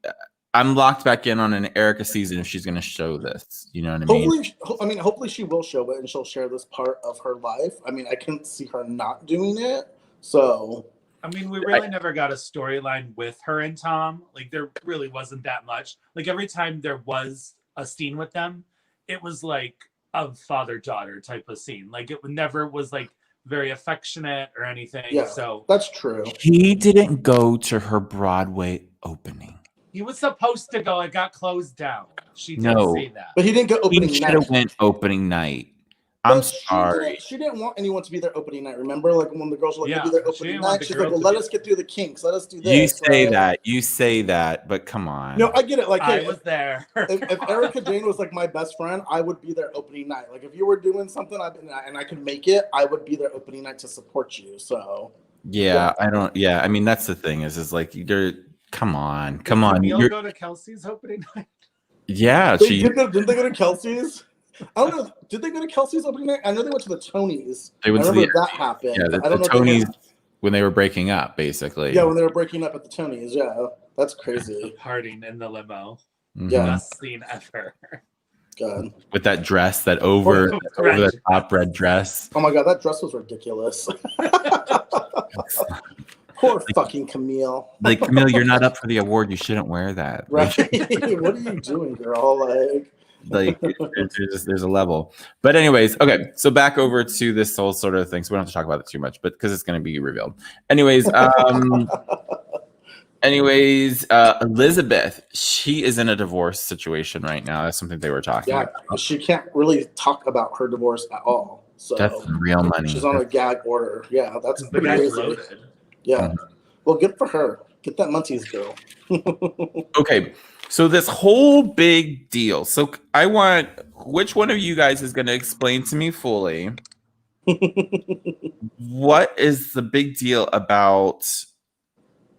I'm locked back in on an Erica season if she's going to show this. You know what I mean? Hopefully she will show it and she'll share this part of her life. I mean, I can't see her not doing it. So. I mean, we really never got a storyline with her and Tom. Like, there really wasn't that much. Like, every time there was a scene with them, it was like a father-daughter type of scene. Like it never was like very affectionate or anything. Yeah, so that's true. He didn't go to her Broadway opening. He was supposed to go. It got closed down. She did say that, but he didn't go opening night. He should have went opening night. I'm sorry. She didn't want anyone to be there opening night. Remember, like when the girls were like, "Be there opening night." She's like, "Well, let us get through the kinks. Let us do this." You say that, but come on. No, I get it. Like, I was there. if Erica Jane was like my best friend, I would be there opening night. Like, if you were doing something and I could make it, I would be there opening night to support you. So. Yeah, I don't. Yeah, I mean that's the thing is like you're. Come on. You'll go to Kelsey's opening night. Yeah, didn't they go to Kelsey's? I don't know. Did they go to Kelsey's opening night? I know they went to the Tonys. They went I remember that happened. Yeah, the Tonys when they were breaking up, basically. Yeah, when they were breaking up at the Tonys. Yeah, that's crazy. Partying in the limo. Yeah, best scene ever. God. With that dress, that over the top red dress. Oh my God, that dress was ridiculous. Poor fucking Camille. Like Camille, you're not up for the award. You shouldn't wear that. Right? What are you doing, girl? Like there's a level. But anyways, okay, so back over to this whole sort of thing. So we don't have to talk about it too much, but because it's going to be revealed. Anyways, Elizabeth, she is in a divorce situation right now. That's something they were talking about. She can't really talk about her divorce at all. So that's real money. She's on a gag order. Yeah, that's pretty crazy. Yeah. Well, good for her. Get that Munties girl. Okay. So this whole big deal. So I want which one of you guys is going to explain to me fully what is the big deal about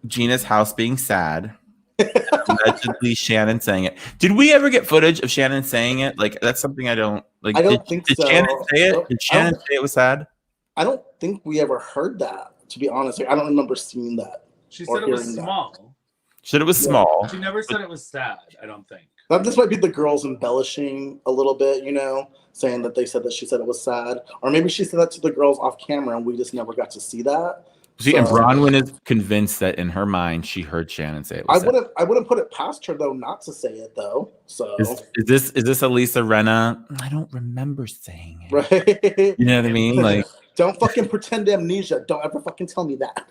Gina's house being sad Allegedly Shannon saying it. Did we ever get footage of Shannon saying it? Like, that's something I don't like. I don't think did so. Shannon say it? Did Shannon say it was sad? I don't think we ever heard that, to be honest. Like, I don't remember seeing that. She said it was small. Said it was small. She never said it was sad, I don't think. This might be the girls embellishing a little bit, you know, saying that they said that she said it was sad. Or maybe she said that to the girls off camera and we just never got to see that. See, and Bronwyn is convinced that in her mind she heard Shannon say it was sad. I wouldn't put it past her though not to say it though. So is this a Lisa Rinna? I don't remember saying it. Right. You know what I mean? Like, don't fucking pretend amnesia. Don't ever fucking tell me that.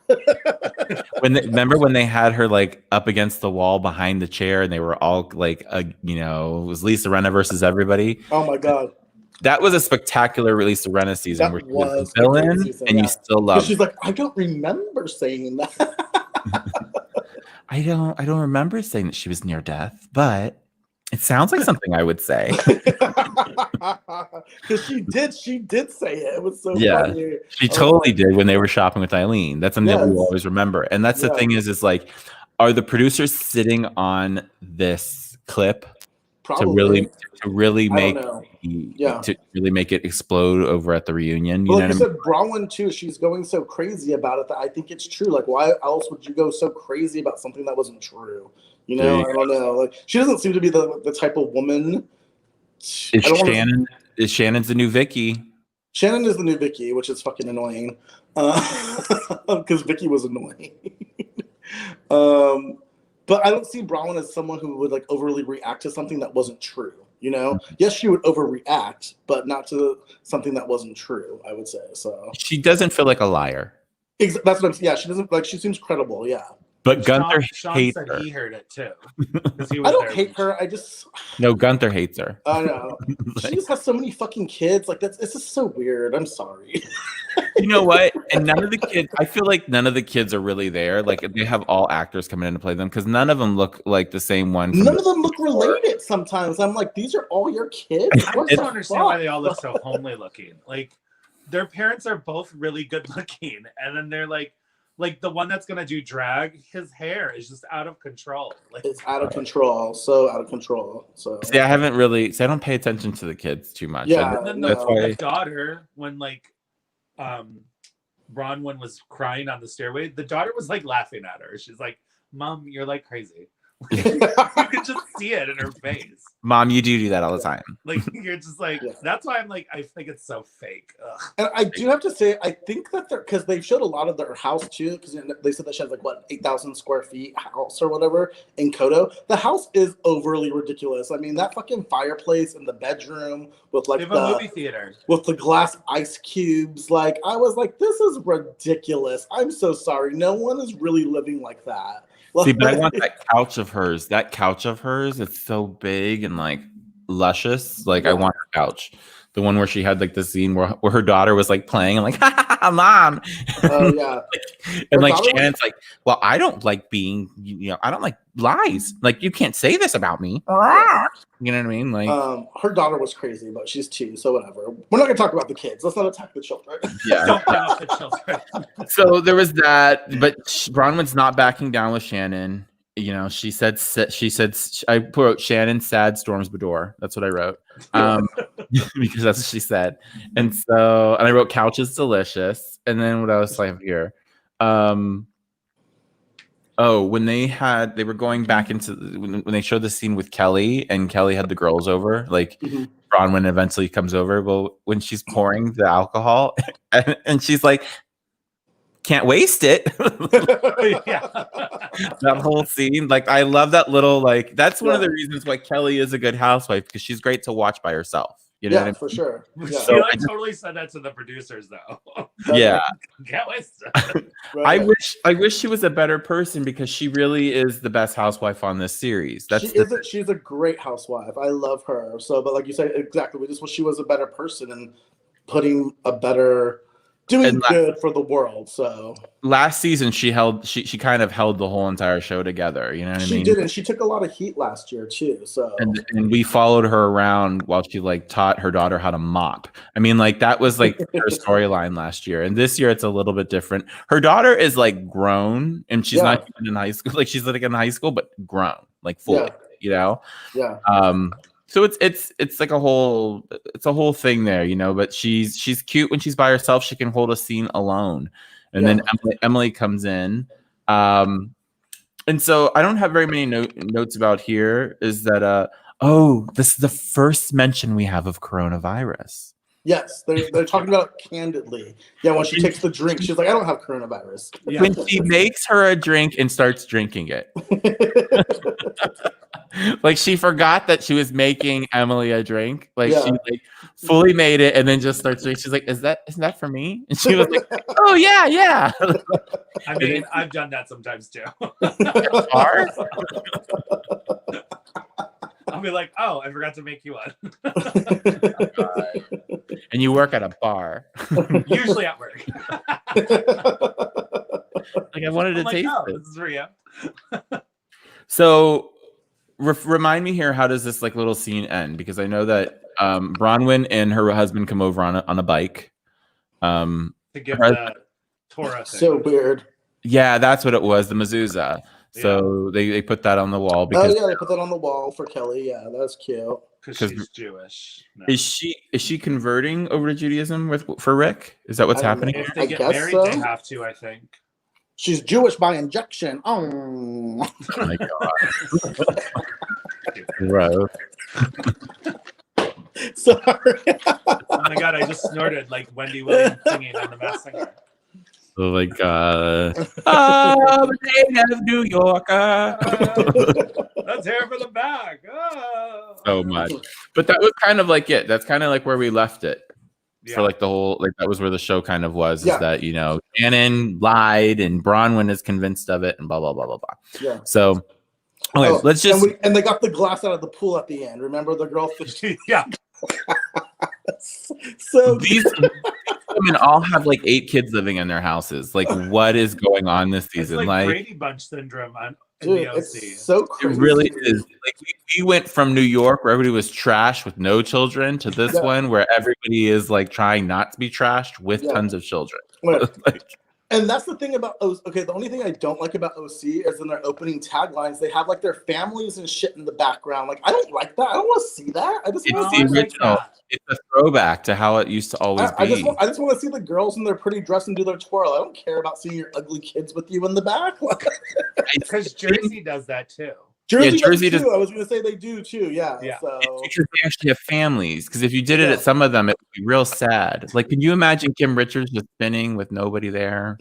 Remember when they had her like up against the wall behind the chair and they were all like, you know, it was Lisa Rinna versus everybody. Oh my God. That was a spectacular Lisa Rinna season where she was a villain and you still love. She's like, I don't remember saying that. I don't remember saying that she was near death, but it sounds like something I would say. Because she did say it. It was so funny. She totally did when they were shopping with Eileen. That's something that we always remember. And that's the thing is like, are the producers sitting on this clip Probably. to really make it explode over at the reunion? Like you said, Bronwyn too, she's going so crazy about it that I think it's true. Like, why else would you go so crazy about something that wasn't true? You know, I don't know. Like, she doesn't seem to be the type of woman. Is Shannon's the new Vicky? Shannon is the new Vicky, which is fucking annoying. Because Vicky was annoying. But I don't see Bronwyn as someone who would like overly react to something that wasn't true. You know, yes, she would overreact, but not to something that wasn't true. I would say so. She doesn't feel like a liar. That's what I'm saying. Yeah, she doesn't like. She seems credible. Yeah. But Gunther hates said her. he heard it too. I don't hate her. No, Gunther hates her. I know. She just has so many fucking kids. Like it's just so weird. I'm sorry. You know what? And none of the kids. I feel like none of the kids are really there. Like they have all actors coming in to play them because none of them look like the same one. None of them look related. Sometimes I'm like, these are all your kids. I just don't understand why they all look so homely looking. Like their parents are both really good looking, and then they're like the one that's gonna do drag, his hair is just out of control. Like, it's out of control, so out of control. So see, I don't pay attention to the kids too much. Yeah, and then the daughter, when Bronwyn was crying on the stairway, the daughter was like laughing at her. She's like, "Mom, you're like crazy." You could just see it in her face. Mom, you do that all the time. Like you're just like, that's why I'm like, I think it's so fake. Ugh. And I do have to say, I think that because they showed a lot of their house too, because they said that she has like 8,000 square feet house or whatever in Kodo. The house is overly ridiculous. I mean, that fucking fireplace in the bedroom with like the movie theater with the glass ice cubes. Like I was like, this is ridiculous. I'm so sorry. No one is really living like that. See, but I want that couch of hers. That couch of hers, it's so big and like luscious. Like I want her couch. The one where she had like the scene where her daughter was like playing and like, Mom. Oh yeah. And like Shannon's like, well, I don't like being, I don't like lies. Like you can't say this about me. You know what I mean? Like her daughter was crazy, but she's 2, so whatever. We're not gonna talk about the kids. Let's not attack the children. Yeah. Don't attack the children. So there was that, but Bronwyn's not backing down with Shannon. She said I wrote Shannon sad storms Bador. That's what I wrote. Because that's what she said. And I wrote couch is delicious. And then what else I have here? When they were going back into when they showed the scene with Kelly and Kelly had the girls over, like Bronwyn eventually comes over. Well, when she's pouring the alcohol and she's like, can't waste it. That whole scene, like I love that little like that's one of the reasons why Kelly is a good housewife because she's great to watch by herself. You know what I mean? For sure. Yeah. So I totally said that to the producers though. Yeah. Can't waste it. Right. I wish she was a better person because she really is the best housewife on this series. She's a great housewife. I love her. So, but like you said, exactly. We just wish she was a better person and putting a better doing good for the world. So last season she kind of held the whole entire show together. You know what I mean? She did, and she took a lot of heat last year too. So and we followed her around while she like taught her daughter how to mop. I mean, like that was like her storyline last year, and this year it's a little bit different. Her daughter is like grown, and she's not even in high school. Like she's like in high school, but grown, like fully. You know? Yeah. So it's like a whole thing there, you know. But she's cute when she's by herself. She can hold a scene alone, and then Emily comes in. And so I don't have very many notes about here. Is that this is the first mention we have of coronavirus. Yes, they're talking about it candidly. Yeah, when she takes the drink, she's like, I don't have coronavirus. Yeah. When she makes her a drink and starts drinking it. Like she forgot that she was making Emily a drink. Like she like fully made it and then just starts drinking. She's like, isn't that for me? And she was like, oh yeah. I mean, I've done that sometimes too. I'll be like, oh, I forgot to make you one. And you work at a bar. Usually at work. Like I wanted to taste it. This is for you. So remind me here, how does this like little scene end? Because I know that Bronwyn and her husband come over on a bike. To give the Torah thing. So weird. Yeah, that's what it was, the mezuzah. So they put that on the wall because they put that on the wall for Kelly. Yeah, that's cute. Because she's Jewish. No. Is she converting over to Judaism for Rick? Is that what's happening? If they get married, they have to, I think. She's Jewish by injection. Oh my god. Gross. Sorry. Oh my god, I just snorted like Wendy Williams singing on The Masked Singer. Oh my god. Oh, the day of New York. Let's hear for the back. Oh. So much. But that was kind of like it. That's kind of like where we left it. For like the whole, like that was where the show kind of was, is that, you know, Shannon lied and Bronwyn is convinced of it and blah, blah, blah, blah, blah. Yeah. So, okay, let's just. And they got the glass out of the pool at the end. Remember the girl? Yeah. So these women all have like 8 kids living in their houses. Like, what is going on this season? It's like Brady Bunch syndrome on the OC. It's so crazy. It really is. Like we went from New York where everybody was trash with no children to this one where everybody is like trying not to be trashed with tons of children. And that's the thing about OC. Okay, the only thing I don't like about OC is in their opening taglines, they have like their families and shit in the background. Like, I don't like that. I don't want to see that. I just want to see the original. It's a throwback to how it used to always be. I just want to see the girls in their pretty dress and do their twirl. I don't care about seeing your ugly kids with you in the back. Because Jersey does that too. Jersey does too. I was going to say they do too. Yeah. So. It's because they actually have families. Because if you did it at some of them, it would be real sad. Like, can you imagine Kim Richards just spinning with nobody there?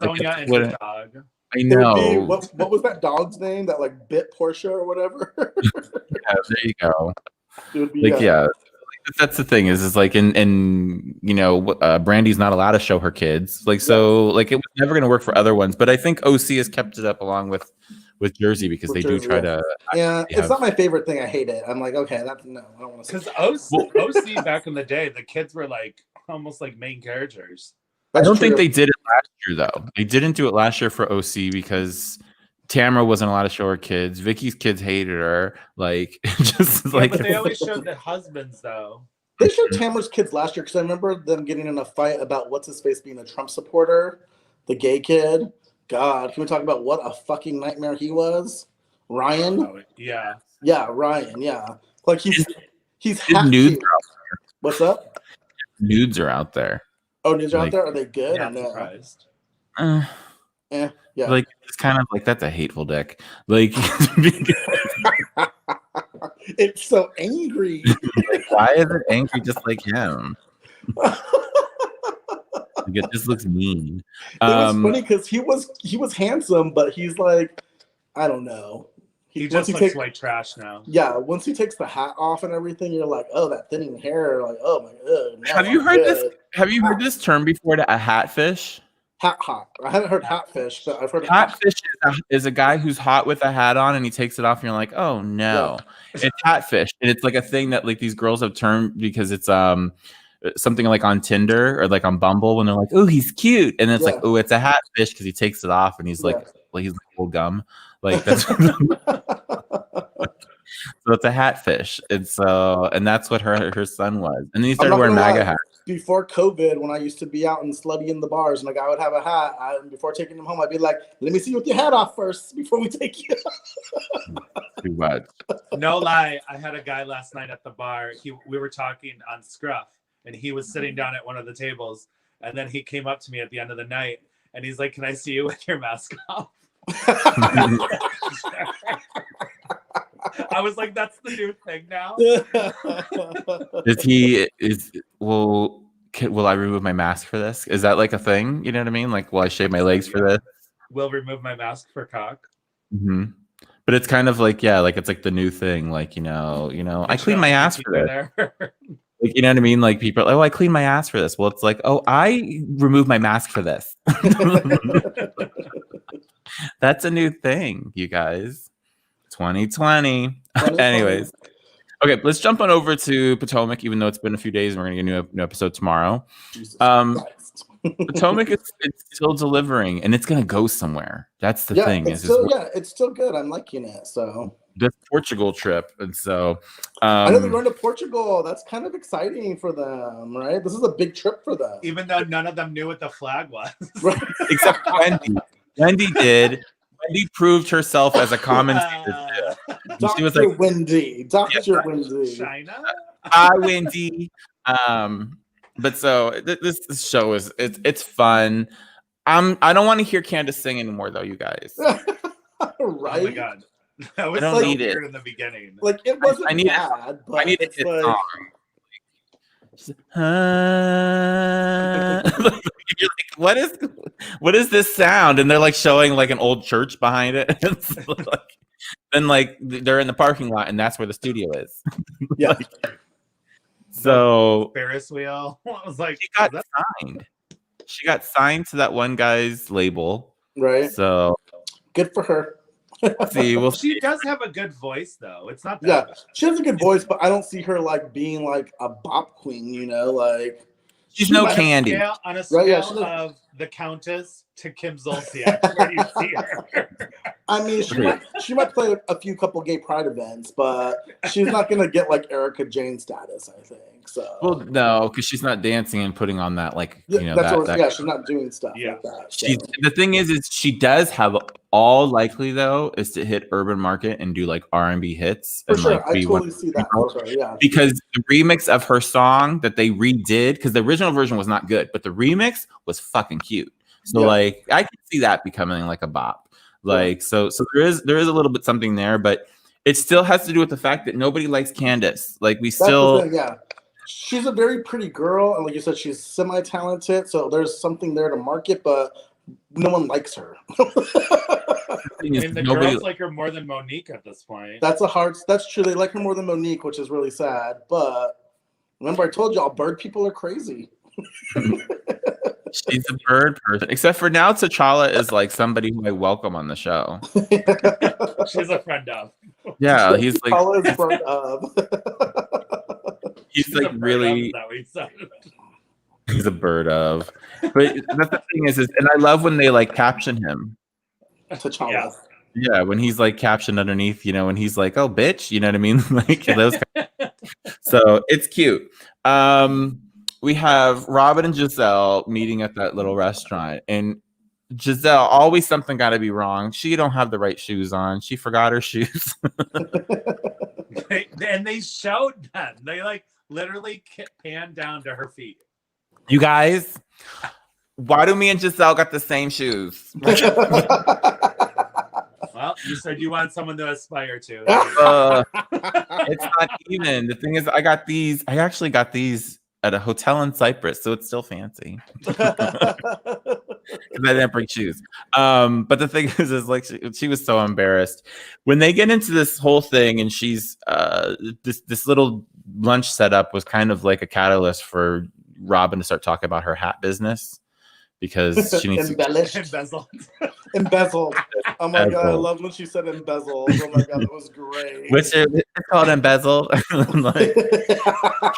Sonia and her dog. I know. What was that dog's name? That like bit Portia or whatever? Yeah, there you go. That's the thing is like in you know Brandy's not allowed to show her kids like like it was never going to work for other ones, but I think OC has kept it up along with Jersey because they do try to it's not my favorite thing. I hate it. I'm like, okay, I don't want to. Because OC back in the day, the kids were like almost like main characters. I don't think they did it last year though. They didn't do it last year for OC because Tamara wasn't allowed to show her kids. Vicky's kids hated her. Like, but they always showed the husbands, though. They showed Tamara's kids last year because I remember them getting in a fight about what's his face being a Trump supporter, the gay kid. God, can we talk about what a fucking nightmare he was? Ryan. Oh, yeah. Yeah, Ryan. Yeah, like he's nudes are out there. What's up? Nudes are out there. Oh, nudes are out there. Are they good? Yeah, I'm surprised. Yeah. Like it's kind of like that's a hateful dick. Like it's so angry. Like, why is it angry just like him? Like, it just looks mean. It was funny because he was handsome, but he's like, I don't know. He just looks like trash now. Yeah, once he takes the hat off and everything, you're like, oh, that thinning hair. Like, oh my god. Have you heard this? Have you heard this term before? A hatfish. Hat hot. I haven't heard hatfish, but I've heard hatfish is a guy who's hot with a hat on and he takes it off and you're like, oh no. It's hatfish. And it's like a thing that like these girls have termed because it's something like on Tinder or like on Bumble when they're like, oh, he's cute, and it's like, oh, it's a hatfish because he takes it off and he's like he's like old gum, like that's. So it's a hatfish, and that's what her son was, and then he started wearing MAGA hats. Before COVID, when I used to be out and slutty in the bars, and a guy would have a hat, before taking him home, I'd be like, "Let me see you with your hat off first before we take you." Too much. No lie, I had a guy last night at the bar. We were talking on Scruff, and he was sitting down at one of the tables, and then he came up to me at the end of the night, and he's like, "Can I see you with your mask off?" I was like, that's the new thing now. Will I remove my mask for this? Is that like a thing? You know what I mean? Like, will I shave my legs for this? Will remove my mask for cock. Mm-hmm. But it's kind of like, like it's like the new thing. Like, I clean my ass for this. Like, you know what I mean? Like people are like, oh, I clean my ass for this. Well, it's like, oh, I remove my mask for this. That's a new thing, you guys. 2020. Anyways. Okay, let's jump on over to Potomac, even though it's been a few days and we're going to get a new episode tomorrow. Potomac is still delivering, and it's going to go somewhere. That's the thing. It's still good. I'm liking it. So this Portugal trip, and so I know they're going to Portugal. That's kind of exciting for them, right? This is a big trip for them. Even though none of them knew what the flag was. Except Wendy. Wendy did. Wendy proved herself as a commentator. She was like, Wendy. Dr. Wendy. China? Hi, Wendy. But so this show it's fun. I don't want to hear Candace sing anymore, though, you guys. Right? Oh my god. I don't need it in the beginning. Like it wasn't bad, but I need a hit song. You're like, what is this sound? And they're like showing like an old church behind it. Then like they're in the parking lot, and that's where the studio is. Yeah. So Ferris wheel. I was like, she got signed. She got signed to that one guy's label. Right. So good for her. She does have a good voice, though. It's not that bad. She has a good voice, but I don't see her like being like a bop queen, like she's no Candy. On a scale of the Countess to Kim Zolciak, where do you see her? I mean, she might play a couple gay pride events, but she's not gonna get like Erica Jane status, I think. So well, no, because she's not dancing and putting on that like she's not doing stuff like that. So. The thing is she does have all likely though is to hit urban market and do like R&B hits. For and, sure, like, I totally see that. Because the remix of her song that they redid, because the original version was not good, but the remix was fucking cute. So like I can see that becoming like a bop. Like so there is a little bit something there, but it still has to do with the fact that nobody likes Candace. Like she's a very pretty girl, and like you said, she's semi-talented, so there's something there to market, but no one likes her. I mean, the girls like her more than Monique at this point. That's true. They like her more than Monique, which is really sad. But remember, I told y'all, bird people are crazy. She's a bird person, except for now T'Challa is like somebody who I welcome on the show. She's a friend of. Yeah, he's like T'Challa is bird of. He's like really. He's a bird of. But that's the thing is, and I love when they like caption him. T'Challa. Yeah, when he's like captioned underneath, when he's like, "Oh, bitch," you know what I mean? Like those. So it's cute. We have Robin and Giselle meeting at that little restaurant, and Giselle, always something got to be wrong. She don't have the right shoes on. She forgot her shoes. And they showed them. They like literally panned down to her feet. You guys, why do me and Giselle got the same shoes? Well, you said you want someone to aspire to. It's not even. The thing is, I actually got these at a hotel in Cyprus, so it's still fancy. Because I didn't bring shoes. But the thing is like she was so embarrassed when they get into this whole thing, and she's this little lunch setup was kind of like a catalyst for Robin to start talking about her hat business. because she needs embellished, embezzled. Oh my god, I love when she said embezzled. Oh my god, that was great. Which is called embezzled. Like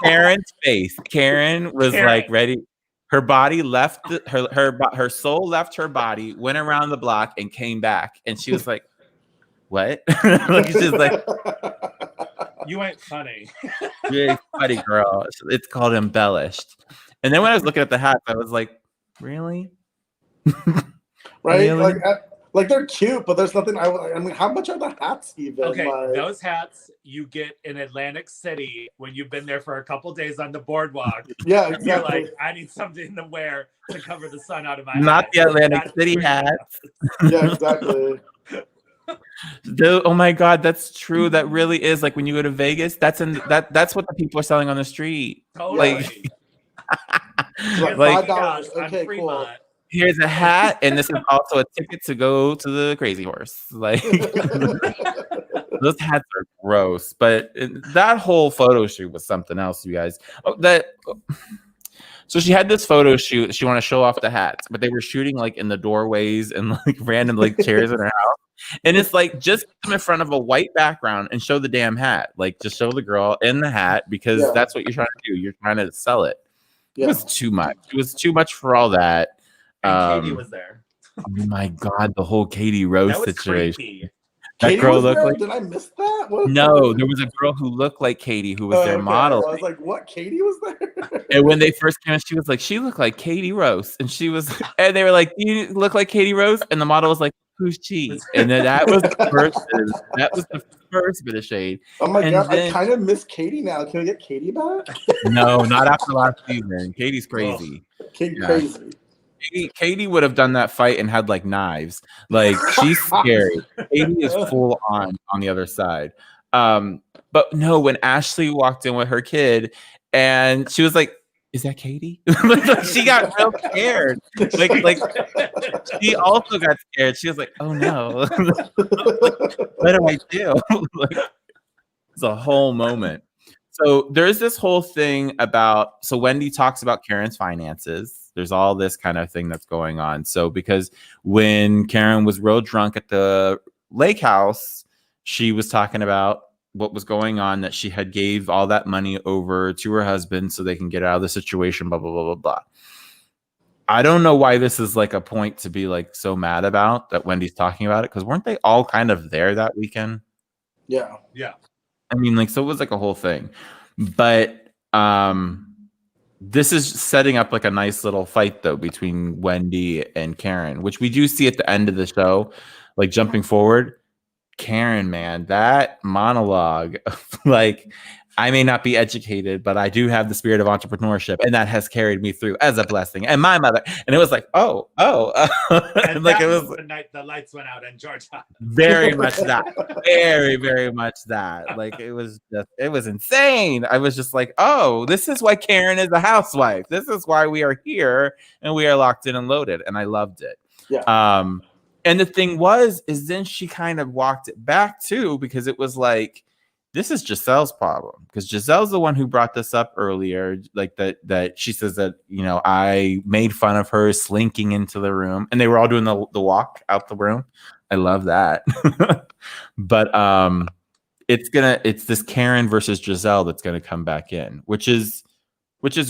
Karen's face. Karen was like ready. Her body left her soul left her body, went around the block and came back, and she was like, "What?" Like she's like, "You ain't funny." You ain't funny, girl. It's called embellished. And then when I was looking at the hats, I was like, "Really?" Right? Really? Like they're cute, but there's nothing. I mean, how much are the hats even? Okay, like... those hats you get in Atlantic City when you've been there for a couple days on the boardwalk. Yeah, exactly. You're like, I need something to wear to cover the sun out of my Not head. the Atlantic City hats. Yeah, exactly. Oh my god, that's true. That really is like when you go to Vegas. That's what the people are selling on the street. Totally. Like $5. Okay, cool. Here's a hat, and this is also a ticket to go to the Crazy Horse. Like those hats are gross, but that whole photo shoot was something else, you guys. So she had this photo shoot. She wanted to show off the hats, but they were shooting like in the doorways and like random like chairs in her house. And it's like just come in front of a white background and show the damn hat. Like just show the girl in the hat because that's what you're trying to do. You're trying to sell it. It was too much. It was too much for all that. And Katie was there. Oh my god, the whole Katie Rose situation. Creepy. That Katie girl was looked there? like. Did I miss that? No, there was a girl who looked like Katie who was their model. I was like, what? Katie was there? And when they first came in, she was like, she looked like Katie Rose. And she was, and they were like, do you look like Katie Rose? And the model was like, who's she? And then that was the first bit of shade. Oh my god, then, I kind of miss Katie now. Can we get Katie back? No, not after last season. Katie's crazy. Crazy. Katie would have done that fight and had like knives. Like she's scary. Katie is full on the other side. But no, when Ashley walked in with her kid and she was like, is that Katie? She got real scared. Like she also got scared. She was like, oh no. What do I do? It's a whole moment. So there's this whole thing about, so Wendy talks about Karen's finances. There's all this kind of thing that's going on. So because when Karen was real drunk at the lake house, she was talking about what was going on, that she had gave all that money over to her husband so they can get out of the situation, blah, blah, blah, blah, blah. I don't know why this is like a point to be like so mad about that Wendy's talking about it, because weren't they all kind of there that weekend? Yeah. I mean, like, so it was like a whole thing. But this is setting up like a nice little fight though between Wendy and Karen, which we do see at the end of the show, like jumping forward. Karen, man, that monologue, like, I may not be educated, but I do have the spirit of entrepreneurship, and that has carried me through as a blessing. And my mother, and it was like, and like that it was the night the lights went out in Georgia. Very much that, very, very much that. Like it was insane. I was just like, oh, this is why Karen is a housewife. This is why we are here and we are locked in and loaded. And I loved it. Yeah. And the thing is then she kind of walked it back too, because it was like, this is Giselle's problem, because Giselle's the one who brought this up earlier, like that she says that, you know, I made fun of her slinking into the room, and they were all doing the walk out the room. I love that. But it's this Karen versus Giselle that's going to come back in, which is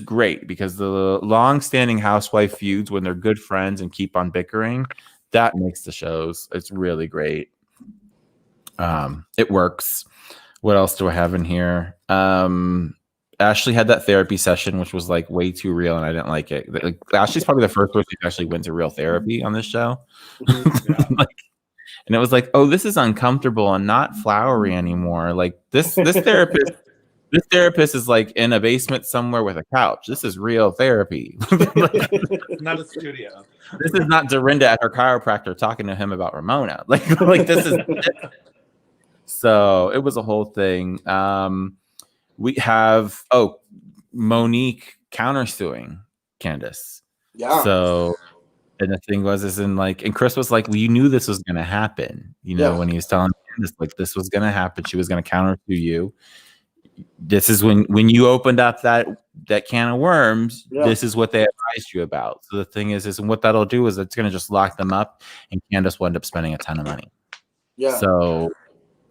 great, because the long-standing housewife feuds, when they're good friends and keep on bickering, that makes the shows. It's really great. It works. What else do I have in here? Ashley had that therapy session, which was like way too real, and I didn't like it. Like, Ashley's probably the first person who actually went to real therapy on this show. And it was like, oh, this is uncomfortable and not flowery anymore. Like this therapist, this therapist is like in a basement somewhere with a couch. This is real therapy. It's not a studio. This is not Dorinda at her chiropractor talking to him about Ramona. Like this is. So it was a whole thing. We have Monique countersuing Candace. Yeah. So, and the thing and Chris was like, well, you knew this was going to happen. You know, when he was telling Candace like this was going to happen, she was going to countersue you. This is when you opened up that can of worms, Yeah. this is what they advised you about. So the thing is what that'll do is it's going to just lock them up, and Candace will end up spending a ton of money. Yeah. So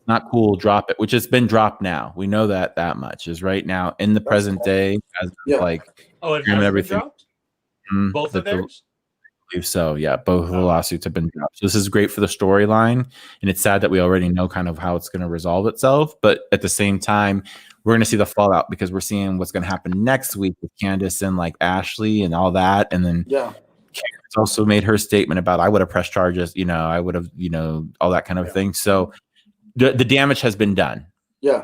not cool. Drop it, which has been dropped now. We know that much is right now in the present day as like it has everything. Been dropped? Both of theirs? I believe so. Yeah, both of the lawsuits have been dropped. So this is great for the storyline, and it's sad that we already know kind of how it's going to resolve itself. But at the same time, we're going to see the fallout because we're seeing what's going to happen next week with Candace and like Ashley and all that, and then Candace also made her statement about I would have pressed charges. I would have all that kind of thing. So the damage has been done. Yeah.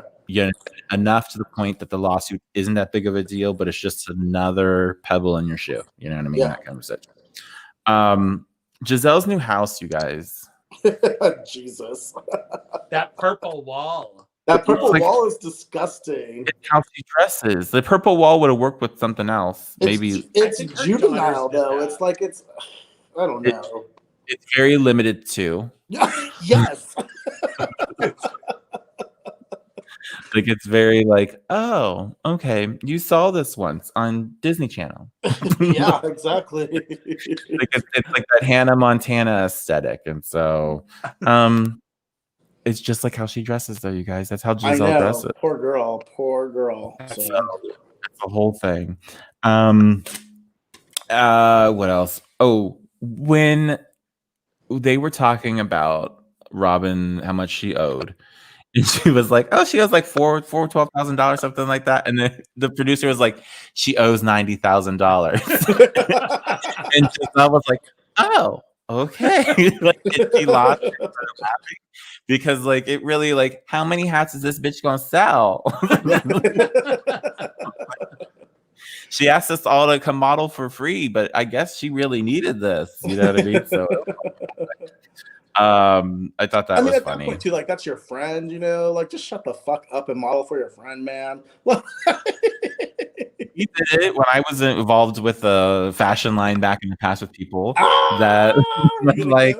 Enough to the point that the lawsuit isn't that big of a deal, but it's just another pebble in your shoe. You know what I mean? That kind of situation. Giselle's new house, you guys. Jesus. That purple wall. That purple wall is disgusting. It's how she dresses. The purple wall would have worked with something else. Maybe it's juvenile though. It's like I don't know. It's very limited too. Yes. Like it's very like, oh, okay, you saw this once on Disney Channel. Yeah, exactly. Like it's like that Hannah Montana aesthetic, and so it's just like how she dresses, though, you guys. That's how Giselle dresses. Poor girl. That's the whole thing. What else? Oh, when they were talking about Robin, how much she owed. And she was like, "Oh, she owes like $12,000, something like that." And then the producer was like, "She owes $90,000." And Giselle was like, "Oh, okay." Like she lost it, laughing because like it really like how many hats is this bitch gonna sell? She asked us all to come model for free, but I guess she really needed this. You know what I mean? So. I thought that was at funny that point too. Like that's your friend, like just shut the fuck up and model for your friend, man. He did it when I was involved with a fashion line back in the past with people that like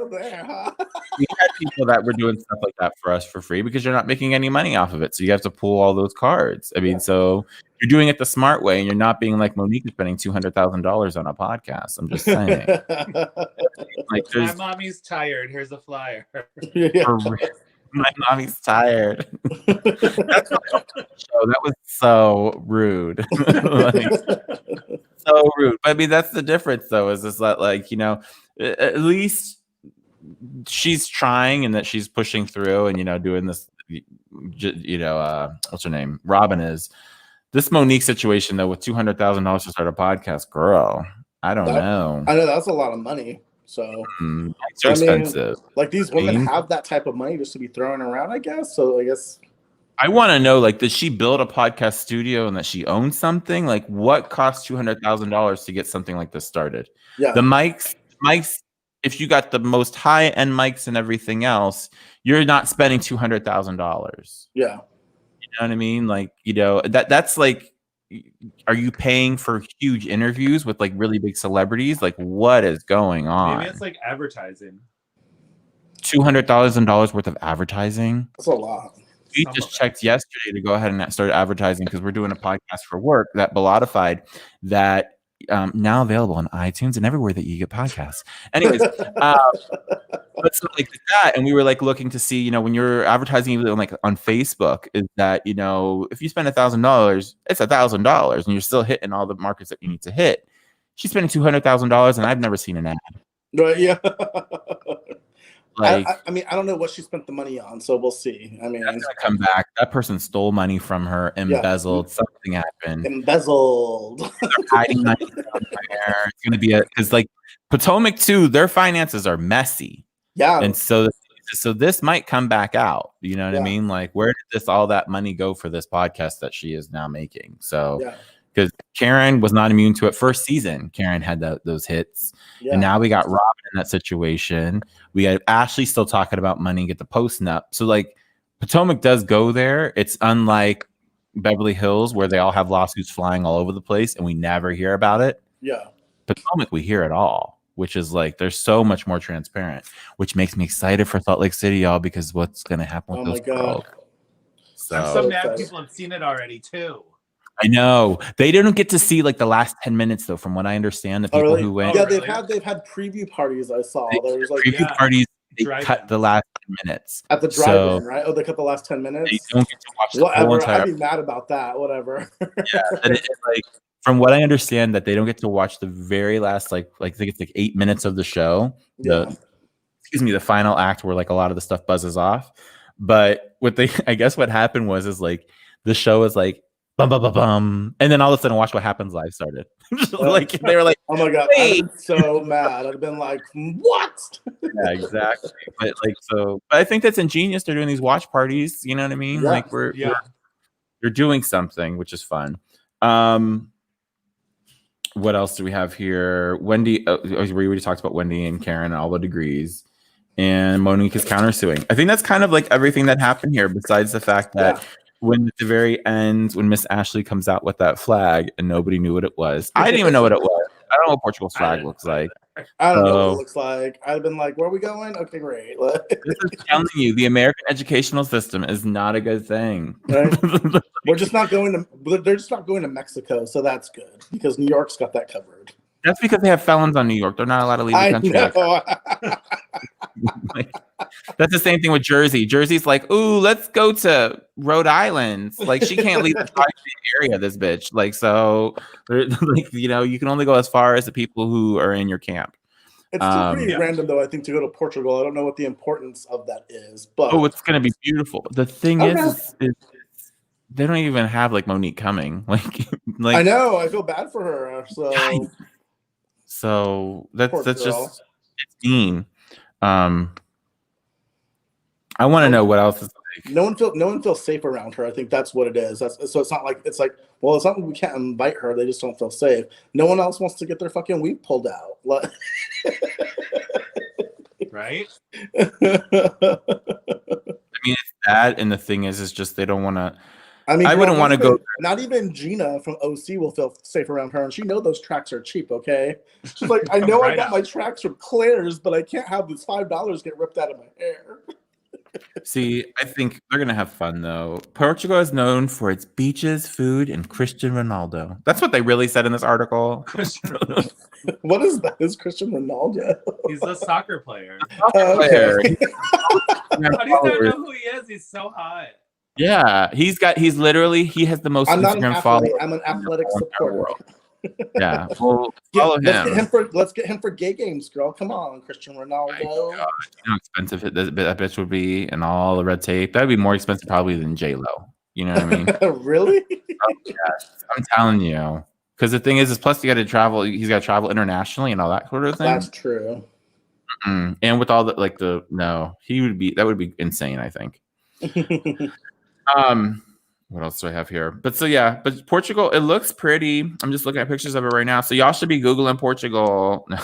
we had people that were doing stuff like that for us for free because you're not making any money off of it. So you have to pull all those cards. I mean, so you're doing it the smart way and you're not being like Monique is spending $200,000 on a podcast. I'm just saying. Like, my mommy's tired. Here's a flyer. My mommy's tired. That was so rude. Like, so rude. But I mean, that's the difference, though, is this that, like, at least she's trying and that she's pushing through and, doing this, what's her name? Robin is. This Monique situation, though, with $200,000 to start a podcast, girl, I don't know. I know that's a lot of money. So it's expensive. Like these women have that type of money just to be throwing around, I guess. So I guess I want to know, like, does she build a podcast studio and that she owns something? Like, what costs $200,000 to get something like this started? Yeah, the mics. If you got the most high-end mics and everything else, you're not spending $200,000. Yeah. You know what I mean? Like, that's like, are you paying for huge interviews with like really big celebrities? Like, what is going on? Maybe it's like advertising. $200,000 worth of advertising. That's a lot. We just checked yesterday to go ahead and start advertising because we're doing a podcast for work that Bellatified that now available on iTunes and everywhere that you get podcasts. Anyways, but so like that, and we were like looking to see, when you're advertising even like on Facebook, is that if you spend $1,000, it's $1,000, and you're still hitting all the markets that you need to hit. She's spending $200,000, and I've never seen an ad. Right? Yeah. Like, I mean, I don't know what she spent the money on, so we'll see. I mean, that's gonna come back. That person stole money from her, embezzled. Something happened. Embezzled. They're hiding money somewhere. It's gonna be because like Potomac too, their finances are messy. Yeah, and so this might come back out. You know what I mean? Like, where did all that money go for this podcast that she is now making? So. Yeah. Because Karen was not immune to it. First season, Karen had those hits. Yeah. And now we got Robin in that situation. We got Ashley still talking about money, get the posting up. So, like, Potomac does go there. It's unlike Beverly Hills, where they all have lawsuits flying all over the place, and we never hear about it. Yeah. Potomac, we hear it all, which is, like, they're so much more transparent, which makes me excited for Salt Lake City, y'all, because what's going to happen with those girls. So I'm so mad people have seen it already, too. I know they didn't get to see like the last 10 minutes though. From what I understand, the people who went, yeah, they've had preview parties. I saw there's like preview parties. They cut the last 10 minutes at the drive-in, right? Oh, they cut the last 10 minutes. They don't get to watch the whatever. whole entire. I'd be mad about that. Whatever. Yeah, like from what I understand, that they don't get to watch the very last like I think it's like 8 minutes of the show. The final act where like a lot of the stuff buzzes off. But I guess what happened was like the show is like bum bum bum bum, and then all of a sudden Watch What Happens Live started. Like they were like, oh my god, I'd been so mad. I'd have been like, what? Yeah, exactly. But I think that's ingenious. They're doing these watch parties. You know what I mean? Yeah. Like we're doing something, which is fun. What else do we have here? Wendy, we already talked about Wendy and Karen and all the degrees. And Monique is countersuing. I think that's kind of like everything that happened here, besides the fact that when at the very end, when Miss Ashley comes out with that flag and nobody knew what it was. I didn't even know what it was. I don't know what Portugal's flag looks like. I don't know what it looks like. I'd have been like, where are we going? Okay, great. This is telling you the American educational system is not a good thing. Right? They're just not going to Mexico, so that's good because New York's got that covered. That's because they have felons on New York. They're not allowed to leave the country. Like, that's the same thing with Jersey. Jersey's like, ooh, let's go to Rhode Island. Like, she can't leave the tri-state area, this bitch. Like, so, like, you know, you can only go as far as the people who are in your camp. It's still pretty random, though, I think, to go to Portugal. I don't know what the importance of that is. But it's going to be beautiful. The thing is they don't even have, like, Monique coming. Like I know. I feel bad for her. So that's just it's mean. I want to know what else is like. No one feels safe around her. I think that's what it is. So it's not like well, it's not like we can't invite her. They just don't feel safe. No one else wants to get their fucking weave pulled out. Right? I mean, it's that, and the thing is just they don't want to. I mean, I wouldn't want to go. Not even Gina from OC will feel safe around her, and she knows those tracks are cheap. Okay, she's like, I know I got my tracks from Claire's, but I can't have this $5 get ripped out of my hair. See, I think they're gonna have fun though. Portugal is known for its beaches, food, and Cristiano Ronaldo. That's what they really said in this article. What is that? Is Cristiano Ronaldo? He's a soccer player. How do you not know who he is? He's so hot. Yeah, he has the most Instagram followers. I'm an athletic supporter. Yeah, well, follow him. Let's get him for gay games, girl. Come on, Cristiano Ronaldo. You know how expensive that bitch would be, and all the red tape. That would be more expensive probably than J-Lo. You know what I mean? Really? Oh, yes. I'm telling you. Because the thing is plus you got to travel. He's got to travel internationally and all that sort of thing. That's true. And with all the that would be insane. I think. What else do I have here? But Portugal, it looks pretty. I'm just looking at pictures of it right now. So y'all should be Googling Portugal. No,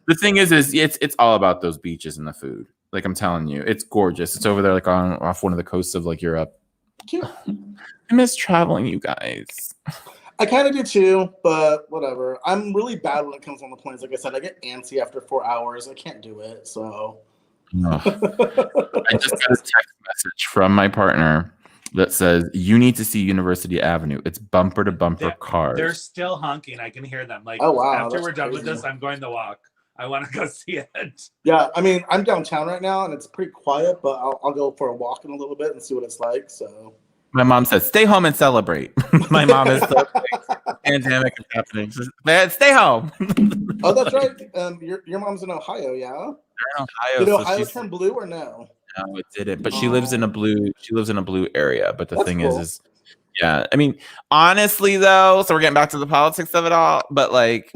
the thing is it's all about those beaches and the food. Like I'm telling you, it's gorgeous. It's over there, like off one of the coasts of like Europe. I miss traveling, you guys. I kind of do too, but whatever. I'm really bad when it comes on the planes. Like I said, I get antsy after 4 hours. I can't do it. So. I just got a text message from my partner that says you need to see University Avenue. It's bumper to bumper cars. They're still honking. I can hear them. Like, oh wow! After we're done with this, I'm going to walk. I want to go see it. Yeah, I mean, I'm downtown right now, and it's pretty quiet. But I'll go for a walk in a little bit and see what it's like. So. My mom says, "Stay home and celebrate." My mom is so pandemic is happening. Stay home. Oh, that's right. Your mom's in Ohio, yeah. They're in Ohio. Did Ohio turn blue or no? No, it didn't. But she lives in a blue. She lives in a blue area. But the thing is, yeah. I mean, honestly, though, so we're getting back to the politics of it all. But like,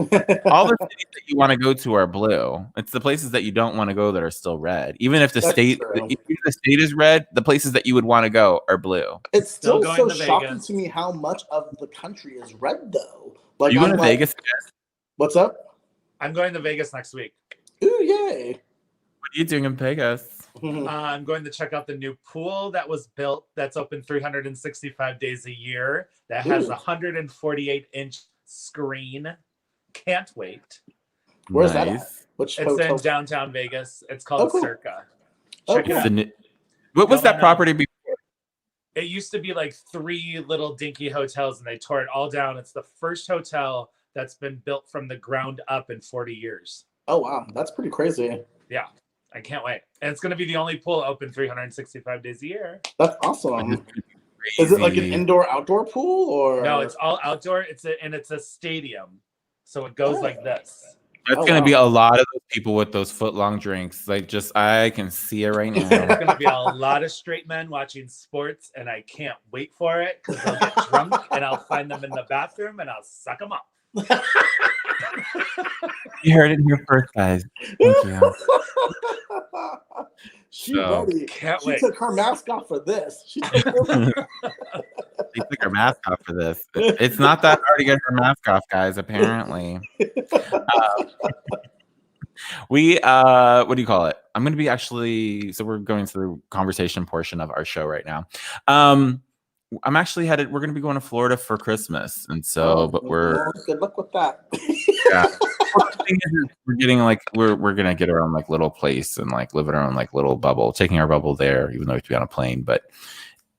all the cities that you want to go to are blue. It's the places that you don't want to go that are still red. Even if the state is red, the places that you would want to go are blue. It's still so shocking to me how much of the country is red, though. Like, you going to Vegas again? What's up? I'm going to Vegas next week. Ooh, yay! What are you doing in Vegas? I'm going to check out the new pool that was built that's open 365 days a year that has a 148-inch screen. Can't wait. Where's that at? It's in downtown Vegas. It's called Circa. Check it out. What was that property before? It used to be like 3 little dinky hotels, and they tore it all down. It's the first hotel that's been built from the ground up in 40 years. Oh wow, that's pretty crazy. Yeah, I can't wait. And it's going to be the only pool open 365 days a year. That's awesome. Is it like an indoor-outdoor pool, or no? It's all outdoor. It's a stadium, so it goes like this. That's gonna be a lot of those people with those foot-long drinks. Like, just I can see it right now. There's gonna be a lot of straight men watching sports, and I can't wait for it because they'll get drunk, and I'll find them in the bathroom, and I'll suck them up. You heard it here first, guys. Thank you. She ready. Can't she wait. took her mask off for this. She took her mask off for this. It's not that hard to get her mask off, guys, apparently. What do you call it? I'm going to be actually, so we're going through conversation portion of our show right now. I'm actually headed, we're going to be going to Florida for Christmas. And so, but we're. Good luck with that. Yeah. The thing is, we're getting like, we're going to get our own like little place and like live in our own like little bubble, taking our bubble there, even though we have to be on a plane. But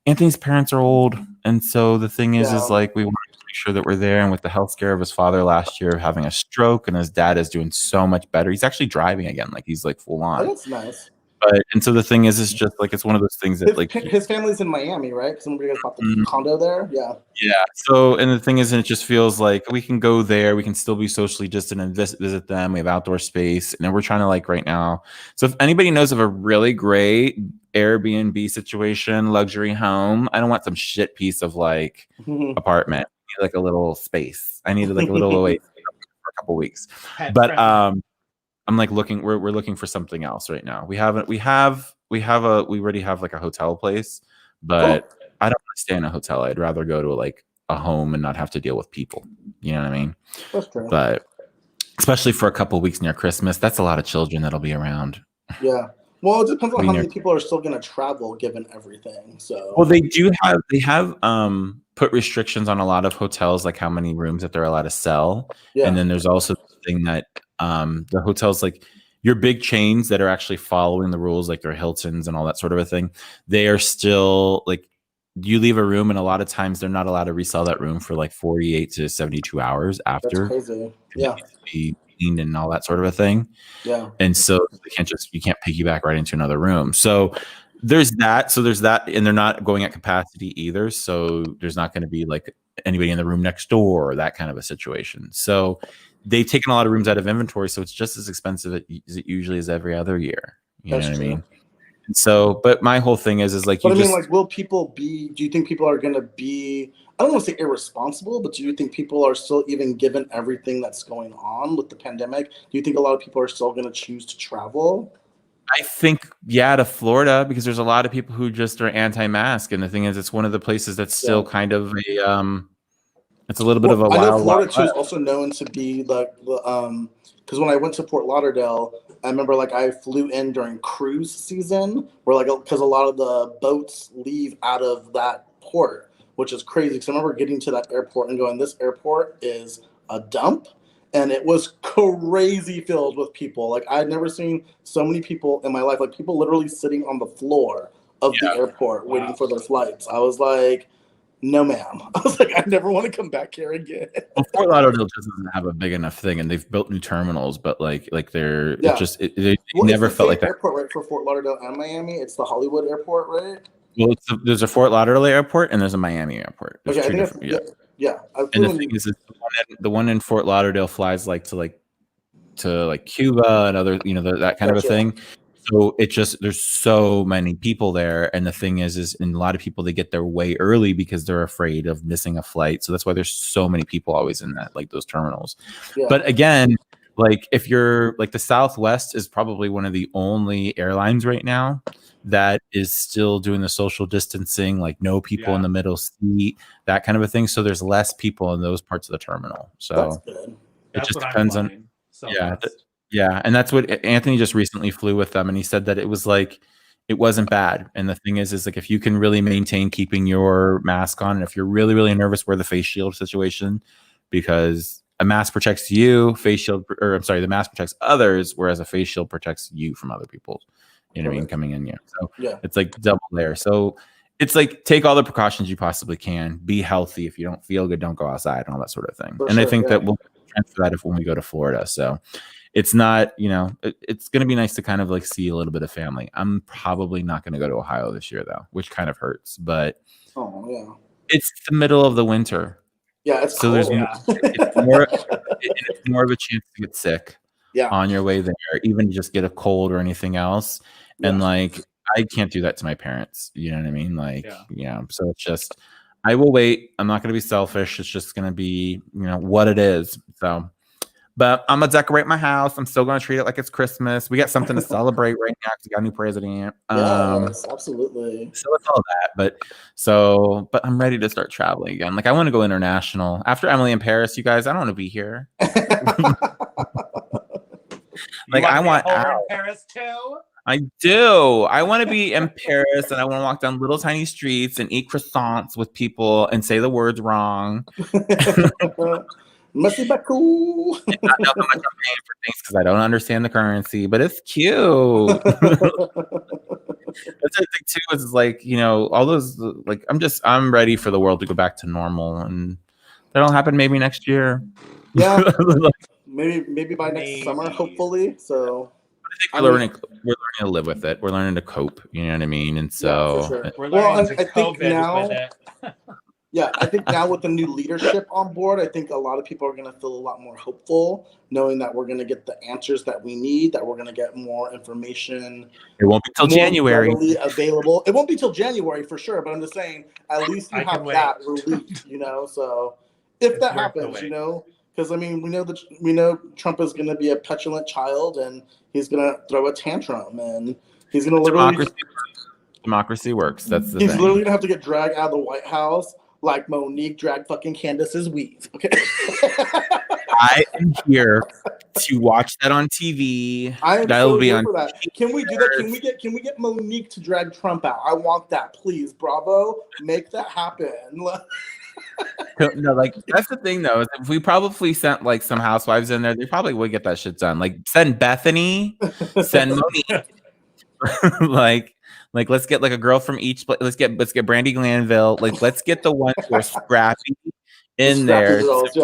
Anthony's parents are old. And so the thing is like, we want to make sure that we're there. And with the health scare of his father last year having a stroke, and his dad is doing so much better. He's actually driving again. Like he's like full on. Oh, that's nice. But and so the thing is, it's just like it's one of those things that like his family's in Miami, right? Because somebody guys bought the condo there. Yeah. Yeah. So and the thing is, it just feels like we can go there. We can still be socially distant and visit them. We have outdoor space, and then we're trying to like right now. So if anybody knows of a really great Airbnb situation, luxury home, I don't want some shit piece of like apartment. I need like a little space. I need like a little away for a couple weeks. But I'm like looking. We're looking for something else right now. We already have like a hotel place, but I don't want to stay in a hotel. I'd rather go to like a home and not have to deal with people. You know what I mean? That's true. But especially for a couple of weeks near Christmas, that's a lot of children that'll be around. Yeah. Well, it depends on how many people are still going to travel, given everything. So. Well, they have put restrictions on a lot of hotels, like how many rooms that they're allowed to sell. Yeah. And then there's also the thing that the hotels, like your big chains that are actually following the rules, like their Hiltons and all that sort of a thing, they are still like, you leave a room and a lot of times they're not allowed to resell that room for like 48 to 72 hours after. That's crazy. Yeah. Be cleaned and all that sort of a thing. Yeah. And so you can't piggyback right into another room. So there's that. And they're not going at capacity either. So there's not going to be like anybody in the room next door or that kind of a situation. So they've taken a lot of rooms out of inventory. So it's just as expensive as it usually is every other year. You know what I mean? And so, but my whole thing is like, but will people do you think people are going to be, I don't want to say irresponsible, but do you think people are still, even given everything that's going on with the pandemic, do you think a lot of people are still going to choose to travel? I think, to Florida, because there's a lot of people who just are anti-mask. And the thing is, it's one of the places that's still kind of it's a little bit of a wild. I know Florida too is also known to be like, because when I went to Fort Lauderdale, I remember like I flew in during cruise season, where like, because a lot of the boats leave out of that port, which is crazy. Because I remember getting to that airport and going, this airport is a dump. And it was crazy filled with people. Like I'd never seen so many people in my life, like people literally sitting on the floor of the airport waiting for their flights. I was like, no, ma'am. I was like, I never want to come back here again. Well, Fort Lauderdale just doesn't have a big enough thing, and they've built new terminals, but like they're they never felt like that. Airport, right, for Fort Lauderdale and Miami. It's the Hollywood airport, right? Well, there's a Fort Lauderdale airport and there's a Miami airport. There's two different, yeah. And the thing is the one in Fort Lauderdale flies like to Cuba and other, that kind of a thing. So it just, there's so many people there. And the thing is and a lot of people, they get there way early because they're afraid of missing a flight. So that's why there's so many people always in that, like those terminals. Yeah. But again, like if you're like the Southwest is probably one of the only airlines right now that is still doing the social distancing, like no people in the middle seat, that kind of a thing. So there's less people in those parts of the terminal. So it just depends on, yeah. And that's what Anthony just recently flew with them. And he said that it was like, it wasn't bad. And the thing is like, if you can really maintain keeping your mask on, and if you're really, really nervous, wear the face shield situation, because a mask protects you, the mask protects others, whereas a face shield protects you from other people, you know what I mean, coming in here. So it's like double there. So it's like take all the precautions you possibly can. Be healthy. If you don't feel good, don't go outside and all that sort of thing. I think that we'll transfer that when we go to Florida. So it's not, it's going to be nice to kind of like see a little bit of family. I'm probably not going to go to Ohio this year though, which kind of hurts, but it's the middle of the winter. Yeah, it's so cold. It's more of a chance to get sick on your way there, even just get a cold or anything else. And like, I can't do that to my parents. You know what I mean? Like, so it's just, I will wait. I'm not going to be selfish. It's just going to be, what it is. So, but I'm going to decorate my house. I'm still going to treat it like it's Christmas. We got something to celebrate right now because we got a new president. Yes, absolutely. So it's all that. But I'm ready to start traveling again. Like, I want to go international. After Emily in Paris, you guys, I don't want to be here. Like, I want out. In Paris too? I do. I want to be in Paris and I want to walk down little tiny streets and eat croissants with people and say the words wrong. Merci beaucoup. And not know how much I'm paying for things because I don't understand the currency, but it's cute. That's the thing too. Is like, all those like I'm ready for the world to go back to normal, and that'll happen maybe next year. Yeah, maybe by next summer, hopefully. So. I think we're learning to live with it. We're learning to cope. You know what I mean? And so, we're learning to cope with it. I think now with the new leadership on board, I think a lot of people are going to feel a lot more hopeful, knowing that we're going to get the answers that we need, that we're going to get more information. It won't be till January. Available. It won't be till January for sure, but I'm just saying, at least you have that released, So if that happens, because I mean, we know Trump is going to be a petulant child, and he's going to throw a tantrum, and he's going to democracy works. That's the thing. He's literally going to have to get dragged out of the White House like Monique dragged fucking Candace's weave. Okay. I am here to watch that on TV. That'll be on. For that. Can we do that? Can we get Monique to drag Trump out? I want that, please. Bravo, make that happen. No, like that's the thing though. Is if we probably sent like some housewives in there, they probably would get that shit done. Like send Bethany, send Monique. like let's get like a girl from each place. Let's get Brandy Glanville. Like let's get the ones who are scrappy in there. Girls,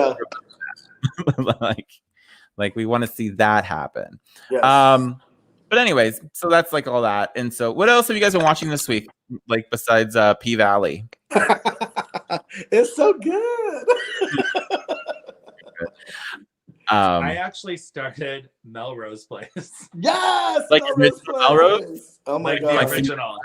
like we want to see that happen. Yes. But anyways, so that's like all that. And so what else have you guys been watching this week? Like besides P Valley? It's so good. I actually started Melrose Place. Yes, like Melrose. Oh my god, the original.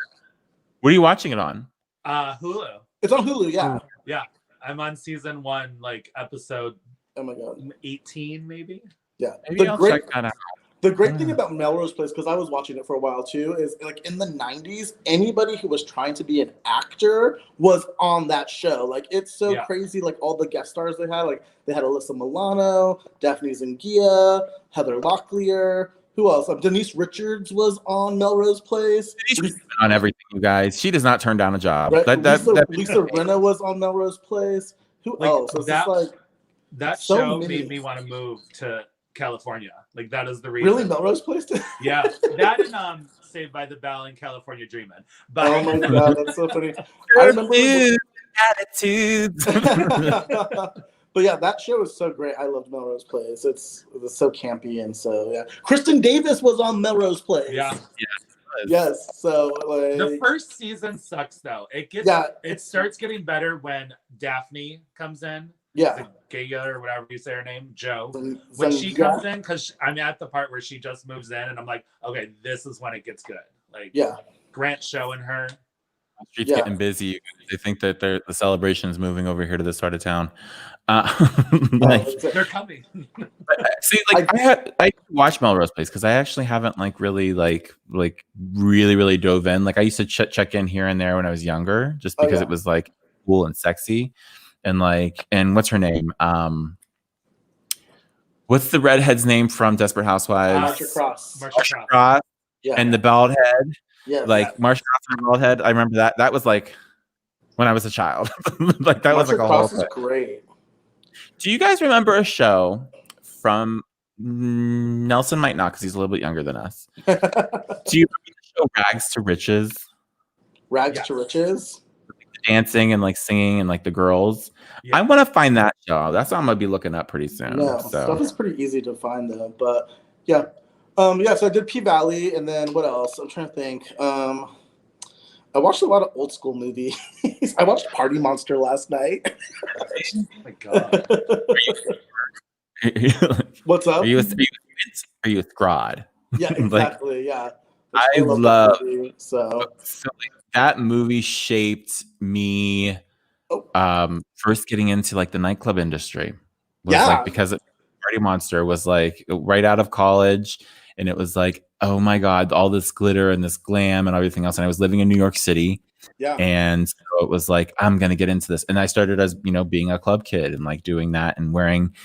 What are you watching it on? Hulu. It's on Hulu. Yeah. Yeah, I'm on season 1, like episode. Oh my god, 18 maybe. Yeah, maybe I'll check that out. The great thing about Melrose Place, because I was watching it for a while too, is like in the 90s, anybody who was trying to be an actor was on that show. Like it's so crazy, like all the guest stars they had. Like they had Alyssa Milano, Daphne Zyngia, Heather Locklear. Who else? Denise Richards was on Melrose Place. She's been on everything, you guys. She does not turn down a job. Right? Lisa Rinna was on Melrose Place. Who else? So that show made me want to move to California. Like that is the reason. Really, Melrose Place? Yeah, that and Saved by the Bell and California Dreamin'. But oh my god, that's so funny. I remember attitudes. But yeah, that show is so great. I loved Melrose Place. It's so campy and so yeah. Kristen Davis was on Melrose Place. Yeah. Yes. So like the first season sucks though. It starts getting better when Daphne comes in. Yeah. Gaya or whatever you say her name, Joe. When she comes in, because I'm at the part where she just moves in, and I'm like, okay, this is when it gets good. Like, Grant showing her. Streets getting busy. They think that the celebration is moving over here to this part of town. They're coming. See, like I watched Melrose Place because I actually haven't really really dove in. Like I used to check in here and there when I was younger, just because it was like cool and sexy. And what's her name? What's the redhead's name from Desperate Housewives? Marsha Cross. Yeah. And the bald head. Yeah. Marsha Cross and the bald head. I remember that. That was like when I was a child. Like that was like a whole thing. Great. Do you guys remember a show from Nelson might not because he's a little bit younger than us. Do you remember the show Rags to Riches? Rags to Riches. Dancing and like singing and like the girls. Yeah. I want to find that show. That's what I'm gonna be looking up pretty soon. Yeah, So stuff is pretty easy to find though. But yeah. So I did P-Valley, and then what else? I'm trying to think. I watched a lot of old school movies. I watched Party Monster last night. Oh my God. What's up? Are you a scrod? Yeah, exactly. Yeah. I love that movie, so that movie shaped me. First getting into like the nightclub industry was like because Party Monster was like right out of college, and it was like, oh my God, all this glitter and this glam and everything else. And I was living in New York City. Yeah. And so it was like, I'm going to get into this. And I started as, being a club kid and like doing that and wearing,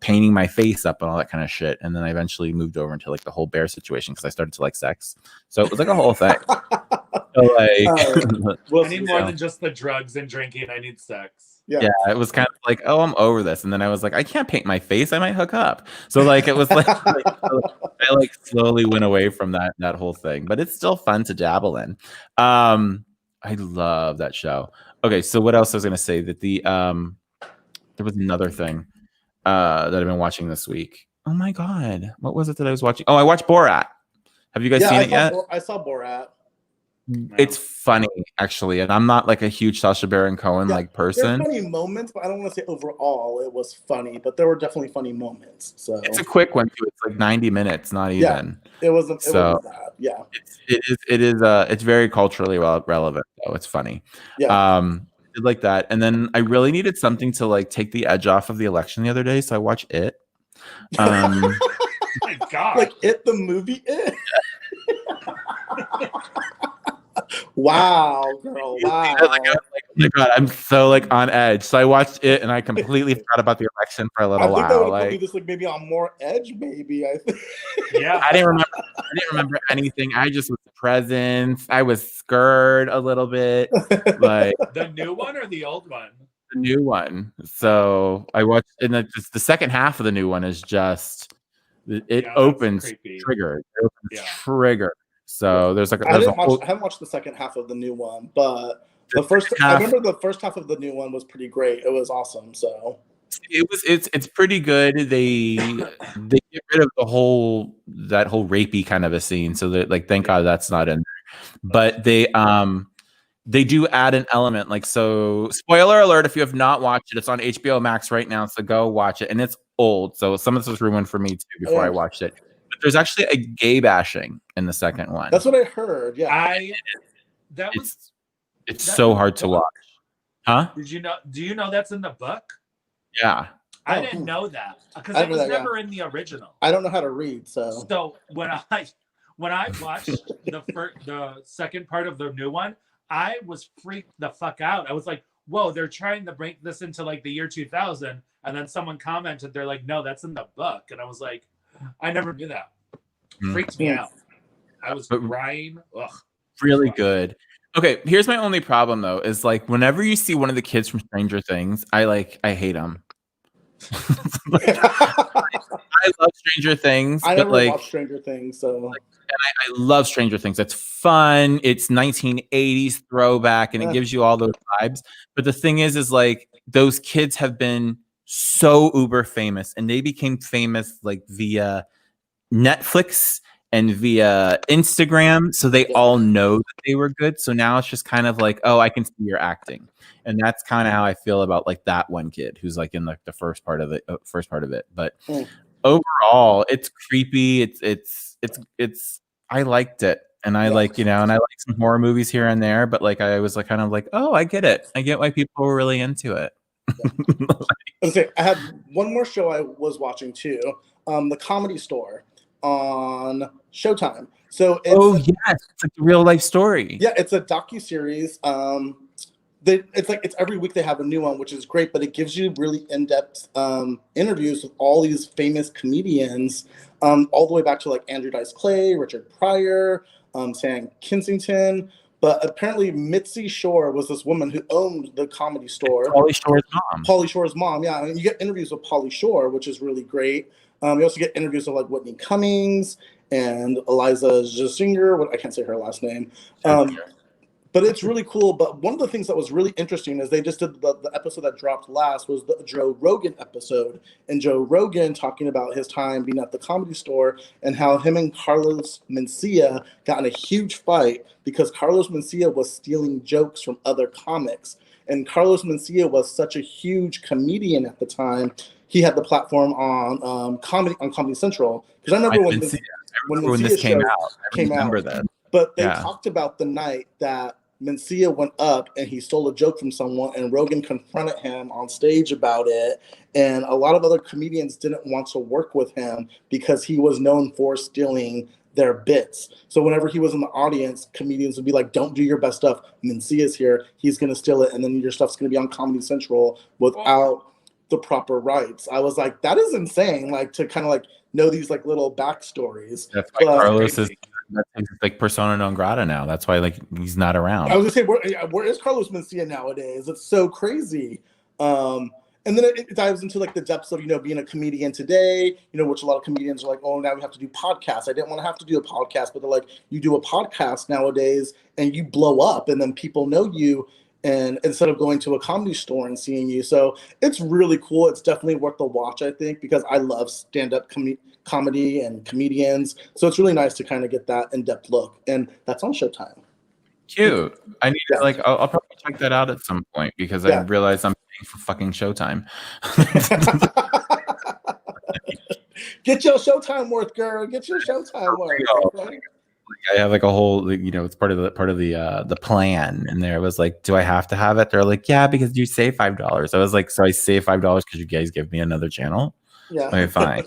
painting my face up and all that kind of shit. And then I eventually moved over into like the whole bear situation because I started to like sex. So it was like a whole thing. So like, I need more than just the drugs and drinking. I need sex. Yeah, it was kind of like, oh, I'm over this. And then I was like, I can't paint my face. I might hook up. So like, it was like, I like slowly went away from that whole thing, but it's still fun to dabble in. I love that show. Okay, so what else I was going to say that there was another thing that I've been watching this week. Oh my God, what was it that I was watching? Oh, I watched Borat. Have you guys seen it yet? I saw Borat. It's funny actually, and I'm not like a huge Sacha Baron Cohen like person. There are funny moments, but I don't want to say overall it was funny, but there were definitely funny moments. So it's a quick one too. It's like 90 minutes, not even. It wasn't that. Yeah. It is it's very culturally relevant though. It's funny. Yeah. Like that. And then I really needed something to like take the edge off of the election the other day, so I watched It. Oh my God. Like It, the movie It. Wow, girl! Wow! Oh my God, I'm so like on edge. So I watched It, and I completely forgot about the election for a little while. I think that would put me just like maybe on more edge. Maybe I think. Yeah, I didn't remember anything. I just was present. I was scared a little bit. Like the new one or the old one? The new one. So I watched, and the second half of the new one is just it opens triggered. It opens trigger. So there's like I haven't watched the second half of the new one, but I remember the first half of the new one was pretty great. It was awesome. So it's pretty good. They get rid of that whole rapey kind of a scene. So that like thank God that's not in there. But they do add an element like, so spoiler alert if you have not watched it, it's on HBO Max right now, so go watch it. And it's old, so some of this was ruined for me too before I watched it. But there's actually a gay bashing in the second one. That's what I heard. Yeah. It's so hard to watch. Huh? Do you know that's in the book? Yeah. I didn't know that because it was never in the original. I don't know how to read, so when I watched the second part of the new one, I was freaked the fuck out. I was like, whoa, they're trying to break this into like the year 2000. And then someone commented, they're like, no, that's in the book. And I was like, I never knew that. Freaked me out. I was crying. Ugh. Really good. Okay, here's my only problem though, is like whenever you see one of the kids from Stranger Things, I hate them. I love Stranger Things. I never watched Stranger Things, so I love Stranger Things. It's fun. It's 1980s throwback, and it gives you all those vibes. But the thing is like those kids have been so uber famous, and they became famous like via Netflix and via Instagram, so they all know that they were good. So now it's just kind of like, oh, I can see your acting, and that's kind of how I feel about like that one kid who's like in like the first part of it. But overall, it's creepy. It's I liked it, and I like and I like some horror movies here and there. But like I was like kind of like, oh, I get it. I get why people were really into it. Okay, I had one more show I was watching too, The Comedy Store on Showtime. So it's it's like a real life story. Yeah, it's a docuseries. It's every week they have a new one, which is great, but it gives you really in-depth interviews with all these famous comedians, all the way back to like Andrew Dice Clay, Richard Pryor, Sam Kensington. But apparently Mitzi Shore was this woman who owned the Comedy Store. Pauly Shore's mom. Pauly Shore's mom, yeah. And you get interviews with Pauly Shore, which is really great. You also get interviews of like Whitney Cummings and Eliza Jasinger. I can't say her last name. But it's really cool. But one of the things that was really interesting is they just did the episode that dropped last was the Joe Rogan episode. And Joe Rogan talking about his time being at the Comedy Store and how him and Carlos Mencia got in a huge fight because Carlos Mencia was stealing jokes from other comics. And Carlos Mencia was such a huge comedian at the time. He had the platform on Comedy Central. Because I remember when this came out. I remember that. But they talked about the night that Mencia went up and he stole a joke from someone, and Rogan confronted him on stage about it. And a lot of other comedians didn't want to work with him because he was known for stealing their bits. So whenever he was in the audience, comedians would be like, don't do your best stuff. Mencia's here. He's going to steal it. And then your stuff's going to be on Comedy Central without the proper rights. I was like, that is insane. Like to kind of like know these like little backstories. That's why Carlos is like persona non grata now. That's why like he's not around. I was gonna say, where is Carlos Mencia nowadays? It's so crazy. And then it dives into like the depths of, being a comedian today, which a lot of comedians are like, oh, now we have to do podcasts. I didn't want to have to do a podcast, but they're like, you do a podcast nowadays and you blow up and then people know you, and instead of going to a Comedy Store and seeing you. So it's really cool. It's definitely worth the watch, I think, because I love stand-up comedy and comedians. So it's really nice to kind of get that in-depth look. And that's on Showtime. Cute. I need to I'll probably check that out at some point because I realize I'm paying for fucking Showtime. Get your Showtime worth, girl. Get your Showtime worth. Okay? I have like a whole, it's part of the plan, and there was like, do I have to have it? They're like, yeah, because you save $5. I was like, so I save $5 because you guys give me another channel. Yeah. Okay, fine.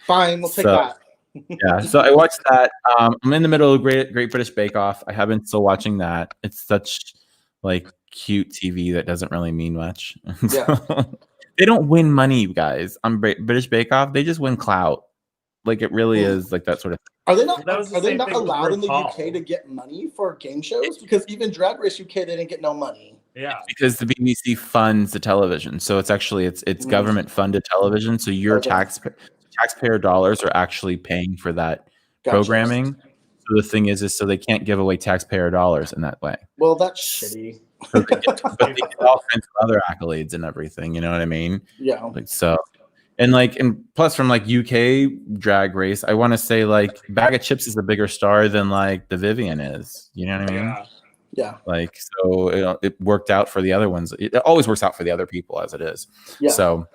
Fine. We'll take that. Yeah, so I watched that. I'm in the middle of Great British Bake Off. I have been still watching that. It's such like cute TV that doesn't really mean much. Yeah. They don't win money, you guys. On British Bake Off, they just win clout. Like it really is like that sort of thing. Are they not allowed in the UK to get money for game shows? Because even Drag Race UK, they didn't get no money. Yeah, because the BBC funds the television, so it's actually it's government funded television. So your taxpayer dollars are actually paying for that programming. So the thing is so they can't give away taxpayer dollars in that way. Well, that's shitty. But they get all kinds of other accolades and everything. You know what I mean? Yeah. Like so. And plus from like UK Drag Race, I want to say like Bag of Chips is a bigger star than like the Vivian is. You know what I mean? Yeah. Like so, it worked out for the other ones. It always works out for the other people as it is. Yeah. So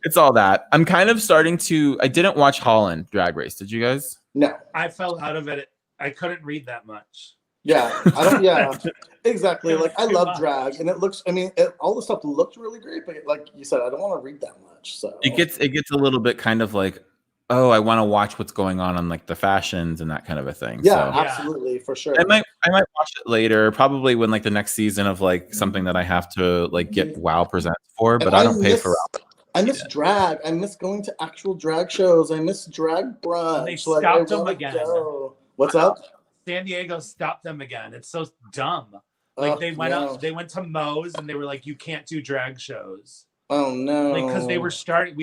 it's all that. I'm kind of starting to. I didn't watch Holland Drag Race. Did you guys? No. I fell out of it. I couldn't read that much. Yeah, I don't. Yeah, exactly. Like I love drag, and it looks. I mean, all the stuff looked really great, but like you said, I don't want to read that much. So it gets a little bit kind of like, oh, I want to watch what's going on like the fashions and that kind of a thing. Yeah, so, absolutely, for sure. I might watch it later, probably when like the next season of like something that I have to like get WoW presents for, but I don't pay for WoW. I miss drag. I miss going to actual drag shows. I miss drag brunch. They stopped them again. What's up? San Diego stopped them again. It's so dumb. Like they went to Moe's and they were like, you can't do drag shows. Oh no. Like because we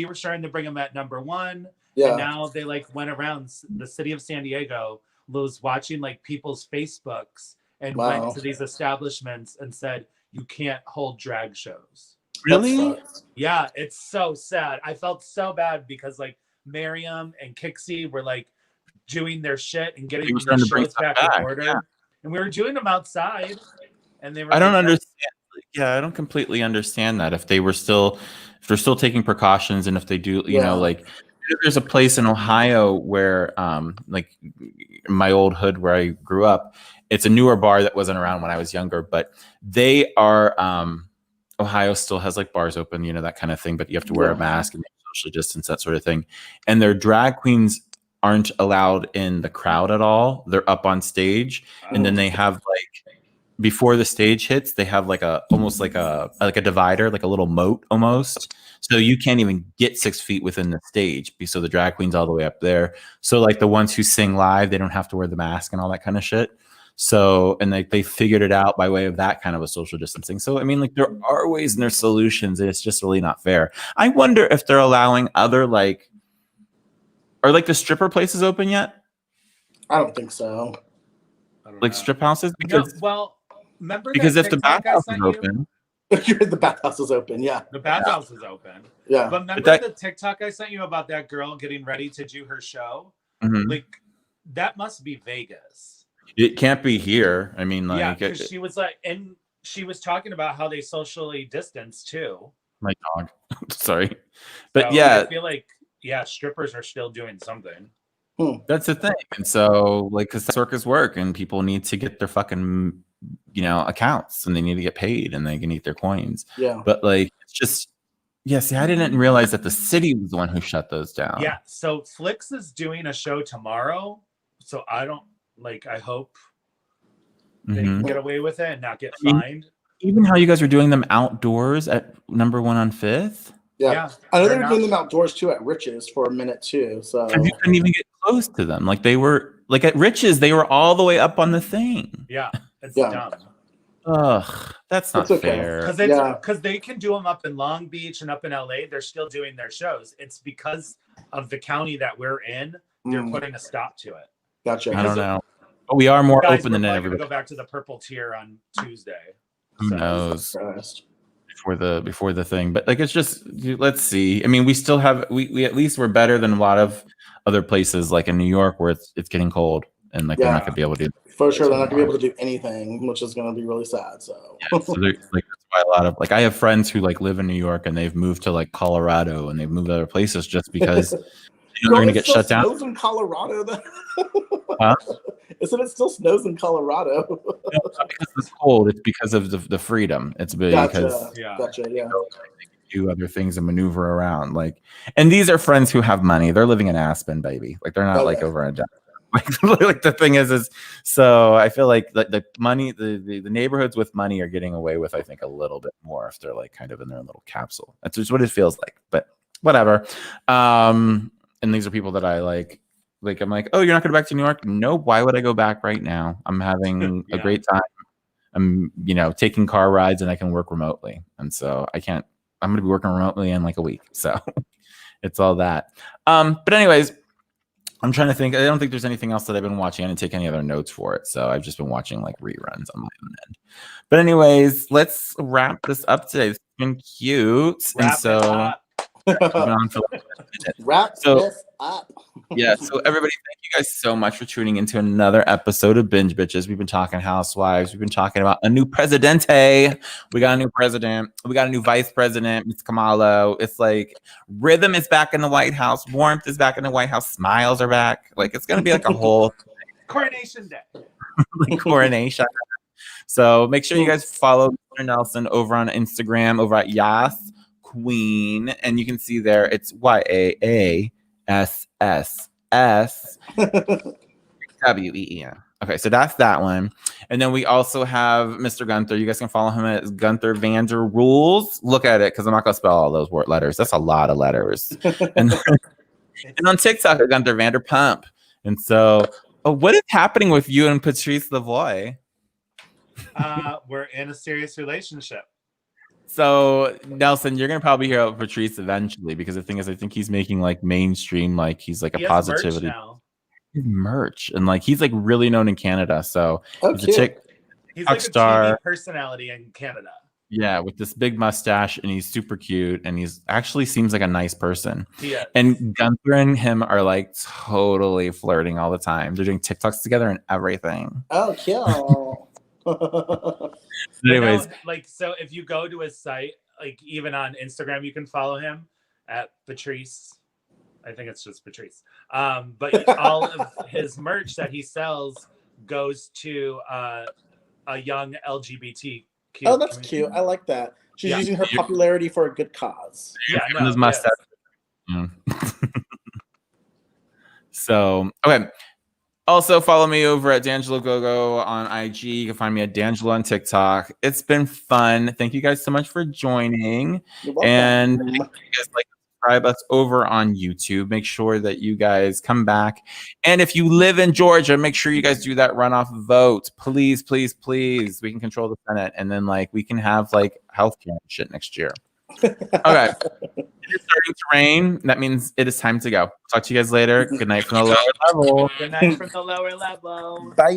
were starting to bring them at #1. Yeah. And now they like went around the city of San Diego, was watching like people's Facebooks and went to these establishments and said, you can't hold drag shows. Really? Yeah, it's so sad. I felt so bad because like Miriam and Kixie were like doing their shit and getting the shows back in order. Yeah. And we were doing them outside and they were I don't understand. Yeah, I don't completely understand that. If they're still taking precautions and if they do, you know, like there's a place in Ohio where like my old hood where I grew up, it's a newer bar that wasn't around when I was younger, but they are Ohio still has like bars open, you know, that kind of thing, but you have to wear a mask and socially distance, that sort of thing. And their drag queens aren't allowed in the crowd at all. They're up on stage, and then they have like before the stage hits, they have like almost like a divider, like a little moat almost. So you can't even get 6 feet within the stage. So the drag queen's all the way up there. So like the ones who sing live, they don't have to wear the mask and all that kind of shit. So, and they figured it out by way of that kind of a social distancing. So, I mean, like there are ways and there's solutions, and it's just really not fair. I wonder if they're allowing other like, are like the stripper places open yet? I don't think so. like strip houses? No, Because well, remember because that if the TikTok I bathhouse sent is you? open, The bathhouse is open. Yeah. The bathhouse is open. Yeah. But remember that- the TikTok I sent you about that girl getting ready to do her show? Mhm. Like, that must be Vegas. it can't be here. I mean, Yeah, like, because she was like, and she was talking about how they socially distance too. my dog. Sorry, but So yeah, I feel like strippers are still doing something. that's the thing. And so, like, because circus work and people need to get their fucking, accounts, and they need to get paid, and they can eat their coins. Yeah. But like, it's just, yeah. See, I didn't realize that the city was the one who shut those down. Yeah. So Flix is doing a show tomorrow. So I hope they can get away with it and not get fined. Even how you guys are doing them outdoors at number 1 on 5th. Yeah. I know they they're were doing them outdoors too at Rich's for a minute too. So You couldn't even get close to them. Like, they were like at Rich's, they were all the way up on the thing. Yeah, it's Yeah. dumb. Ugh, that's not It's okay. fair. Because they can do them up in Long Beach and up in LA. They're still doing their shows. It's because of the county that we're in. They're putting a stop to it. Gotcha. I don't know. But we are more Guys, open we're than probably gonna everybody. go back to the purple tier on Tuesday. Who So- knows? Christ. Before the thing, but like, it's just, let's see. I mean, we still have we at least we're better than a lot of other places, like in New York, where it's getting cold, and like they're not gonna be able to do For sure, they're not gonna be able to do anything, which is gonna be really sad. So, so like, that's why a lot of, like, I have friends who like live in New York, and they've moved to like Colorado, and they've moved to other places just because they're gonna get shut down. Snows in Colorado. Huh? Isn't it still snows in Colorado? No, it's not because it's cold. It's because of the freedom. It's because Gotcha. Yeah. do other things and maneuver around. Like, and these are friends who have money. They're living in Aspen, baby. Like, they're not like over in like the thing is so I feel like the money, the neighborhoods with money are getting away with, I think, a little bit more if they're like kind of in their little capsule. That's just what it feels like. But whatever. And these are people that I like. Like, I'm like, oh, you're not going to go back to New York? Nope. Why would I go back right now? I'm having a great time. I'm, taking car rides, and I can work remotely. And so I'm going to be working remotely in like a week. So it's all that. But anyways, I'm trying to think. I don't think there's anything else that I've been watching. I didn't take any other notes for it. So I've just been watching like reruns on my own end. But anyways, let's wrap this up today. It's been cute. Wrap this up. Yeah, so everybody, thank you guys so much for tuning into another episode of Binge Bitches. We've been talking housewives. We've been talking about a new presidente. We got a new president. We got a new vice president, Ms. Kamala. It's like rhythm is back in the White House. Warmth is back in the White House. Smiles are back. Like, it's going to be like a whole Coronation Day. like coronation. So make sure you guys follow Mr. Nelson over on Instagram, over at Yas Queen. And you can see there, it's YAASSSWEEN. Okay, so that's that one. And then we also have Mr. Gunther. You guys can follow him at Gunther Vander Rules. Look at it, because I'm not going to spell all those letters. That's a lot of letters. And on TikTok, at Gunther Vanderpump. And so, what is happening with you and Patrice Lavoie? We're in a serious relationship. So, Nelson, you're gonna probably hear about Patrice eventually, because the thing is, I think he's making like mainstream, like he's like a positivity merch, and like he's like really known in Canada. So he's a chick, he's like a TV personality in Canada. Yeah, with this big mustache, and he's super cute, and he's actually seems like a nice person. Yeah. And Gunther and him are like totally flirting all the time. They're doing TikToks together and everything. Oh, cute. Anyways, so if you go to his site, like even on Instagram, you can follow him at Patrice. I think it's just Patrice. But all of his merch that he sells goes to a young LGBT. Oh, that's cute. I like that. She's using her popularity for a good cause. Yeah, his mustache. Yes. So, okay. Also, follow me over at Dangilo Gogo on IG. You can find me at Dangilo on TikTok. It's been fun. Thank you guys so much for joining. And make sure you guys subscribe us over on YouTube. Make sure that you guys come back. And if you live in Georgia, make sure you guys do that runoff vote. Please, please, please. We can control the Senate. And then we can have healthcare and shit next year. Okay. It is starting to rain. That means it is time to go. Talk to you guys later. Good night from the lower level. Good night from the lower level. Bye.